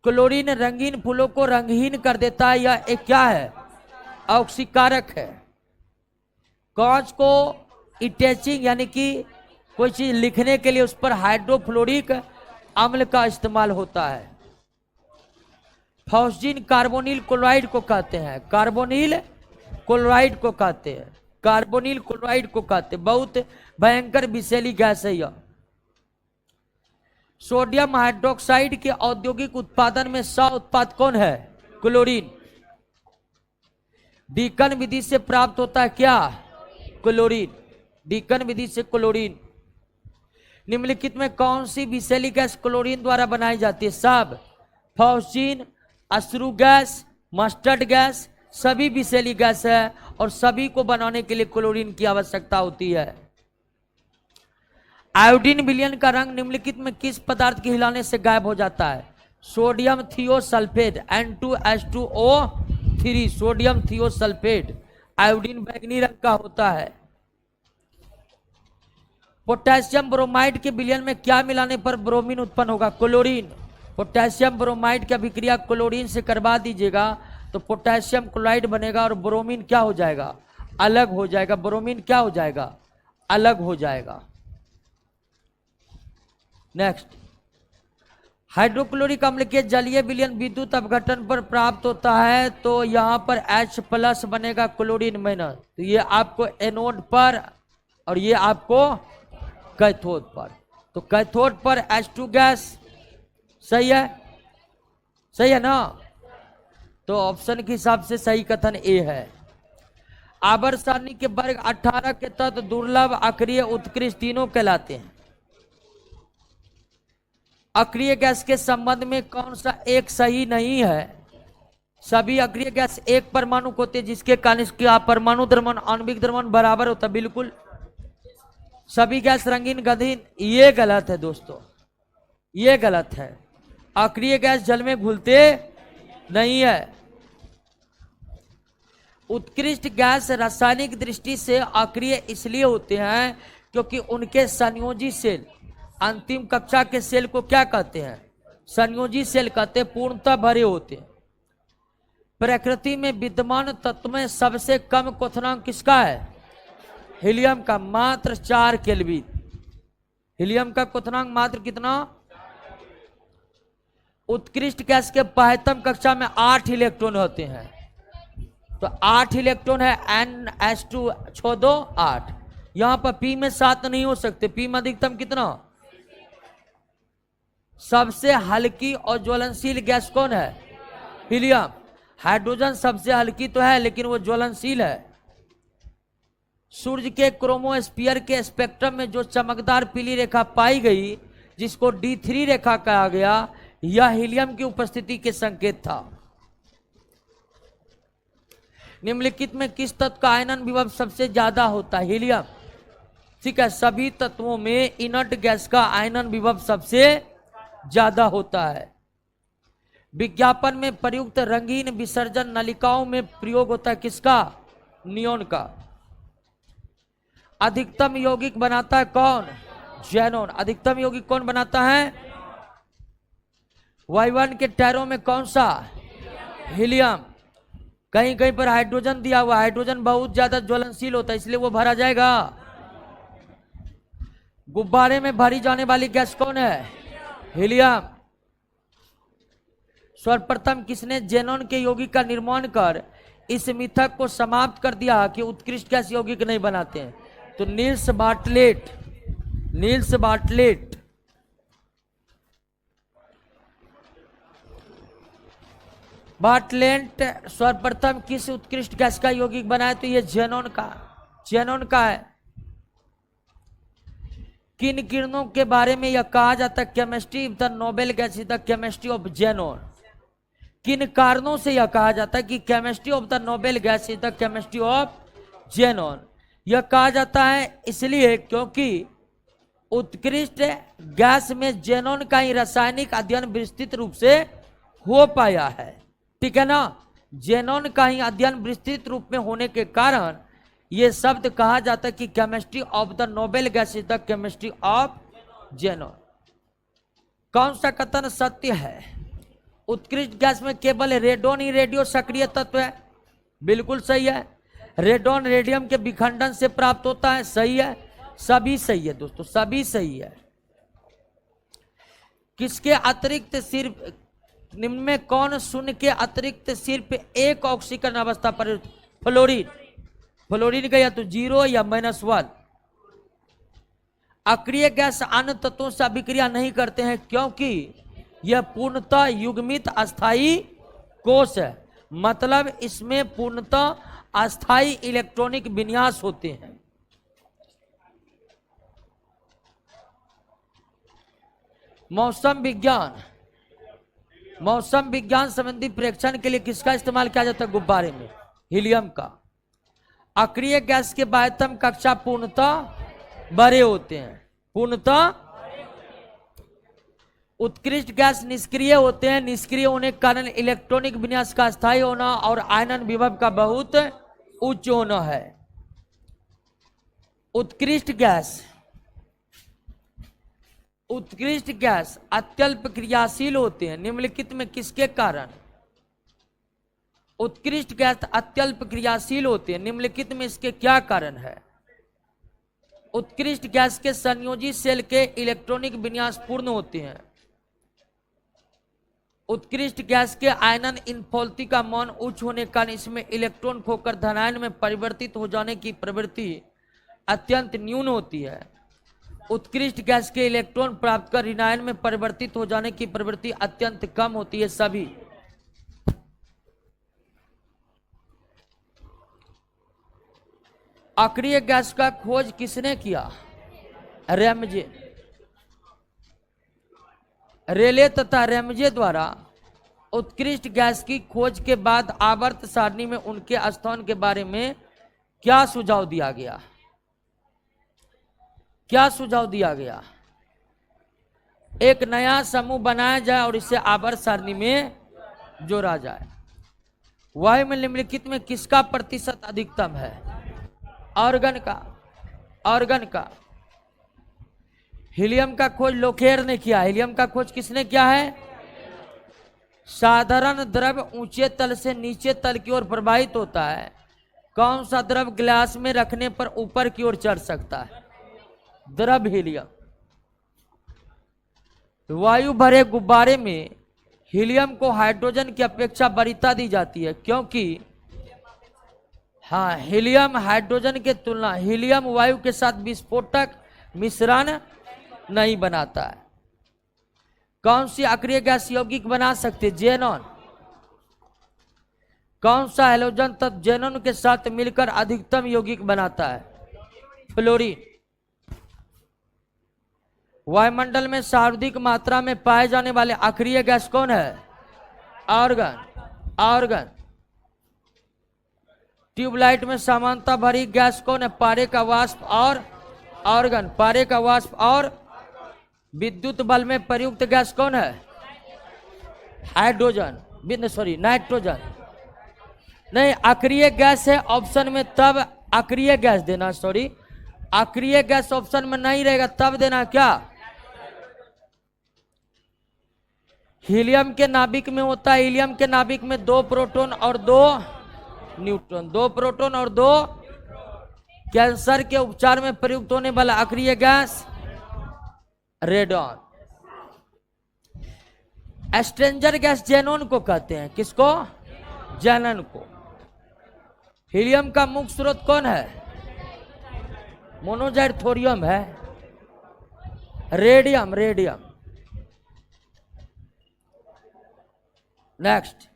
क्लोरीन रंगीन फूलों को रंगहीन कर देता है, यह एक क्या है? ऑक्सीकारक है। कांच को इटेचिंग यानी कि कोई चीज लिखने के लिए उस पर हाइड्रोफ्लोरिक अम्ल का इस्तेमाल होता है। फॉस्जीन कार्बोनिल क्लोराइड को कहते हैं, कार्बोनिल क्लोराइड को कहते हैं, कार्बोनिल क्लोराइड को कहते हैं। बहुत भयंकर विषैली गैस है यह। सोडियम हाइड्रोक्साइड के औद्योगिक उत्पादन में सह उत्पाद कौन है? क्लोरीन। डीकन विधि से प्राप्त होता है क्या? क्लोरीन। डीकन विधि से क्लोरीन। निम्नलिखित में कौन सी विषैली गैस क्लोरीन द्वारा बनाई जाती है? सब। फॉस्जीन, अश्रु गैस, मस्टर्ड गैस, सभी विषैली गैस है और सभी को बनाने के लिए क्लोरीन की आवश्यकता होती है। आयोडीन विलयन का रंग निम्नलिखित में किस पदार्थ के हिलाने से गायब हो जाता है? Sodium thiosulphate, N2H2O3, sodium thiosulphate iodine बैंगनी रंग का होता है। पोटेशियम ब्रोमाइड के विलयन में क्या मिलाने पर ब्रोमीन उत्पन्न होगा? क्लोरीन। पोटेशियम ब्रोमाइड की अभिक्रिया क्लोरीन से करवा दीजिएगा तो पोटेशियम क्लोराइड बनेगा और ब्रोमीन क्या हो जाएगा? अलग हो जाएगा। ब्रोमीन क्या हो जाएगा? अलग हो जाएगा। नेक्स्ट, हाइड्रोक्लोरिक अम्ल के जलीय विलयन विद्युत अपघटन पर प्राप्त होता है तो यहां पर H+ बनेगा क्लोरीन माइनस। तो ये आपको एनोड पर और ये आपको कैथोड पर। तो कैथोड पर H2 गैस, सही है, सही है ना। तो ऑप्शन के हिसाब से सही कथन ए है। आवर्त सारणी के वर्ग 18 के तत्व दुर्लभ, अक्रिय, उत्कृष्ट तीनों कहलाते हैं। अक्रिय गैस के संबंध में कौन सा एक सही नहीं है? सभी अक्रिय गैस एक परमाणु होते हैं जिसके कारण इसका परमाणु द्रव्यमान आणविक द्रव्यमान बराबर होता है। बिल्कुल। सभी गैस रंगीन गंधहीन, ये गलत है दोस्तों, ये गलत है। अक्रिय गैस जल में घुलते नहीं है। उत्कृष्ट गैस रासायनिक दृष्टि से अक्रिय इसलिए होते हैं क्योंकि उनके संयोजी सेल, अंतिम कक्षा के सेल को क्या कहते हैं? संयोजी सेल कहते हैं, पूर्णतः भरे होते हैं। प्रकृति में विद्यमान तत्व में सबसे कम क्वथनांक किसका है? हीलियम का, मात्र 4 केल्विन। हीलियम का क्वथनांक मात्र कितना? उत्कृष्ट गैस के बाह्यतम कक्षा में 8 इलेक्ट्रॉन होते हैं। तो 8 इलेक्ट्रॉन है, NH2 छोड़ दो 8। यहां पर P में 7 नहीं हो सकते। P में अधिकतम कितना? सबसे हल्की और ज्वलनशील गैस कौन है? हीलियम। हाइड्रोजन सबसे हल्की तो है लेकिन वो ज्वलनशील है। सूर्य के क्रोमोस्फीयर के स्पेक्ट्रम में जो चमकदार पीली रेखा पाई गई, जिसको D3 रेखा कहा गया, यह हीलियम की उपस्थिति के संकेत था। निम्नलिखित में किस तत्व का आयनन विभव सबसे ज्यादा होता है? हीलियम। ठीक है, सभी तत्वों में इनर्ट गैस का आयनन विभव सबसे ज्यादा होता है। विज्ञापन में प्रयुक्त रंगीन विसर्जन नलिकाओं में प्रयोग होता है किसका? नियोन का। अधिकतम यौगिक बनाता है कौन? ज़ेनॉन। अधिकतम यौगिक कौन बनाता है? Y1 के टायरों में कौन सा? हीलियम। कहीं कहीं पर हाइड्रोजन दिया हुआ, हाइड्रोजन बहुत ज्यादा ज्वलनशील होता है इसलिए वो भरा जाएगा। गुब्बारे में भरी जाने वाली गैस कौन है? हीलियम। सर्वप्रथम किसने ज़ेनॉन के यौगिक का निर्माण कर इस मिथक को समाप्त कर दिया कि उत्कृष्ट गैस यौगिक नहीं बनाते हैं? तो Niels Bartlett. Niels Bartlett. Bartlett सर्वप्रथम किस उत्कृष्ट गैस का यौगिक बनाया? तो ये ज़ेनॉन का। ज़ेनॉन का है। किन किरणों के बारे में यह कहा जाता है chemistry of the noble gas is the chemistry of xenon? किन कारणों से यह कहा जाता है कि chemistry of the noble gas is the chemistry of xenon? यह कहा जाता है इसलिए क्योंकि उत्कृष्ट गैस में ज़ेनॉन का ही रासायनिक अध्ययन विस्तृत रूप से हो पाया है। ठीक है ना? ज़ेनॉन का ही अध्ययन विस्तृत रूप में होने के कारण यह शब्द कहा जाता है कि chemistry of the noble gas is the chemistry of xenon. कौन सा कथन सत्य है? उत्कृष्ट गैस में केवल रेडोन ही रेडियो सक्रिय तत्व है। बिल्कुल सही है। रेडोन रेडियम के विखंडन से प्राप्त होता है। सही है, सभी सही है दोस्तों, सभी सही है। किसके अतिरिक्त सिर्फ निम्न में कौन शून्य के अतिरिक्त सिर्फ एक ऑक्सीकरण अवस्था पर? फ्लोरीन। फ्लोरीन का या तो 0 या -1। अक्रिय गैस अन्य तत्वों से अभिक्रिया नहीं करते हैं क्योंकि यह पूर्णतः युग्मित अस्थाई कोश है। मतलब इसमें पूर्णतः अस्थाई इलेक्ट्रॉनिक विन्यास होते हैं। मौसम विज्ञान। मौसम विज्ञान संबंधी प्रेक्षण के लिए किसका इस्तेमाल किया जाता है? गुब्बारे में हीलियम का। अक्रिय गैस के बाह्यतम कक्षा पूर्णतः बड़े होते हैं। पूर्णतः। उत्कृष्ट गैस निष्क्रिय होते हैं। निष्क्रिय होने के कारण इलेक्ट्रॉनिक विन्यास का स्थायी होना और आयनन विभव का बहुत उच्च होना है। उत्कृष्ट गैस अत्यल्प क्रियाशील होते हैं। निम्नलिखित में किसके कारण? उत्कृष्ट गैस अत्यल्प क्रियाशील होते हैं। निम्नलिखित में इसके क्या कारण है? उत्कृष्ट गैस के संयोजी सेल के इलेक्ट्रॉनिक विन्यास पूर्ण होते हैं। उत्कृष्ट गैस के आयनन इनफॉल्टी का मान उच्च होने के कारण इसमें इलेक्ट्रॉन खोकर धनायन में परिवर्तित हो जाने की प्रवृत्ति अत्यंत न्यून होती है। उत्कृष्ट गैस के इलेक्ट्रॉन प्राप्त कर ऋणायन में परिवर्तित हो जाने की प्रवृत्ति अत्यंत कम होती है। सभी। अक्रिय गैस का खोज किसने किया? रैमजे। रेले तथा रैमजे द्वारा उत्कृष्ट गैस की खोज के बाद आवर्त सारणी में उनके स्थान के बारे में क्या सुझाव दिया गया? क्या सुझाव दिया गया? एक नया समूह बनाया जाए और इसे आवर्त सारणी में जोड़ा जाए। वायु में निम्नलिखित में किसका प्रतिशत अधिकतम है? ऑर्गन का। ऑर्गन का। हीलियम का खोज लोखेर ने किया। हीलियम का खोज किसने किया है? साधारण द्रव ऊंचे तल से नीचे तल की ओर प्रवाहित होता है। कौन सा द्रव गिलास में रखने पर ऊपर की ओर चढ़ सकता है? द्रव हीलियम। वायु भरे गुब्बारे में हीलियम को हाइड्रोजन की अपेक्षा वरीयता दी जाती है क्योंकि हाँ, हीलियम हाइड्रोजन के तुलना हीलियम वायु के साथ विस्फोटक मिश्रण नहीं बनाता है। कौन सी अक्रिय गैस यौगिक बना सकती है? जेनॉन। कौन सा हैलोजन तत्व जेनॉन के साथ मिलकर अधिकतम यौगिक बनाता है? फ्लोरीन। वायुमंडल में सर्वाधिक मात्रा में पाए जाने वाले अक्रिय गैस कौन है? आर्गन। आर्गन। ट्यूबलाइट में सामान्यतः भरी गैस कौन है? पारे का वाष्प और आर्गन। पारे का वाष्प और विद्युत बल्ब में प्रयुक्त गैस कौन है? Hydrogen, nitrogen. नहीं, अक्रिय गैस है ऑप्शन में, तब अक्रिय गैस देना। अक्रिय गैस ऑप्शन में नहीं रहेगा तब देना क्या? हीलियम के नाभिक में होता है, हीलियम के नाभिक में 2 प्रोटॉन और 2 न्यूट्रॉन। 2 प्रोटॉन और 2। कैंसर के उपचार में प्रयुक्त होने वाला अक्रिय गैस रेडॉन। स्ट्रेंजर गैस जेनॉन को कहते हैं। किसको? जेनॉन को। हीलियम का मुख्य स्रोत कौन है? मोनोजाइड थोरियम है। रेडियम। रेडियम। नेक्स्ट,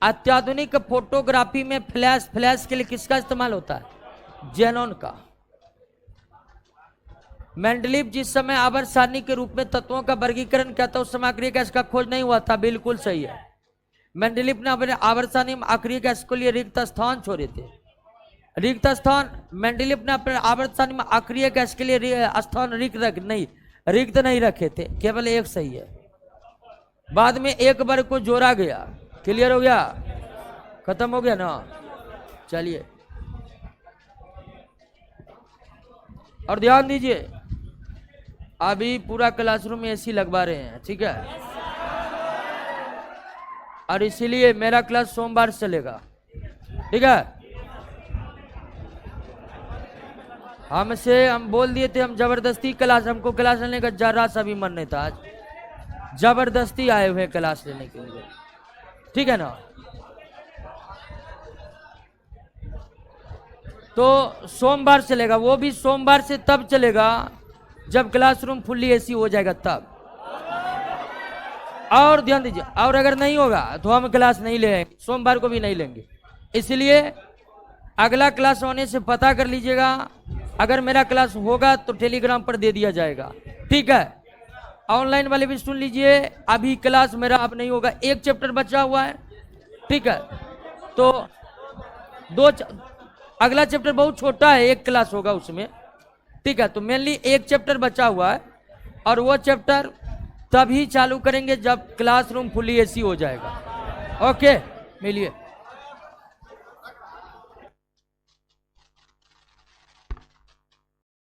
अत्याधुनिक फोटोग्राफी में फ्लैश के लिए किसका इस्तेमाल होता है? जेनॉन का। मेंडलीव जिस समय आवर्त सारणी के रूप में तत्वों का वर्गीकरण किया था उस समय अक्रिय गैस का खोज नहीं हुआ था। बिल्कुल सही है। मेंडलीव ने अपने आवर्त सारणी में अक्रिय गैस के लिए रिक्त स्थान छोड़े थे। रिक्त स्थान मेंडलीव ने अपने आवर्त सारणी में अक्रिय गैस के लिए स्थान रिक्त नहीं रखे थे। केवल एक सही है। बाद में एक वर्ग को जोड़ा गया। क्लियर हो गया? खत्म हो गया ना? चलिए और ध्यान दीजिए, अभी पूरा क्लासरूम में एसी लगवा रहे हैं, ठीक है? और इसीलिए मेरा क्लास सोमवार से चलेगा, ठीक है? हम बोल दिए थे, हम जबरदस्ती क्लास, हमको क्लास लेने का जरा सा भी मन नहीं था। आज जबरदस्ती आए हुए क्लास लेने के लिए, ठीक है ना? तो सोमवार चलेगा, वो भी सोमवार से तब चलेगा जब क्लासरूम फुल्ली एसी हो जाएगा तब। और ध्यान दीजिए, और अगर नहीं होगा तो हम क्लास नहीं लेंगे, सोमवार को भी नहीं लेंगे। इसलिए अगला क्लास होने से पता कर लीजिएगा। अगर मेरा क्लास होगा तो टेलीग्राम पर दे दिया जाएगा, ठीक है? ऑनलाइन वाले भी सुन लीजिए, अभी क्लास मेरा अब नहीं होगा। 1 चैप्टर बचा हुआ है, ठीक है? तो अगला चैप्टर बहुत छोटा है, 1 क्लास होगा उसमें, ठीक है? तो मेनली 1 चैप्टर बचा हुआ है और वो चैप्टर तभी चालू करेंगे जब क्लासरूम फुली एसी हो जाएगा। ओके, मिलिए।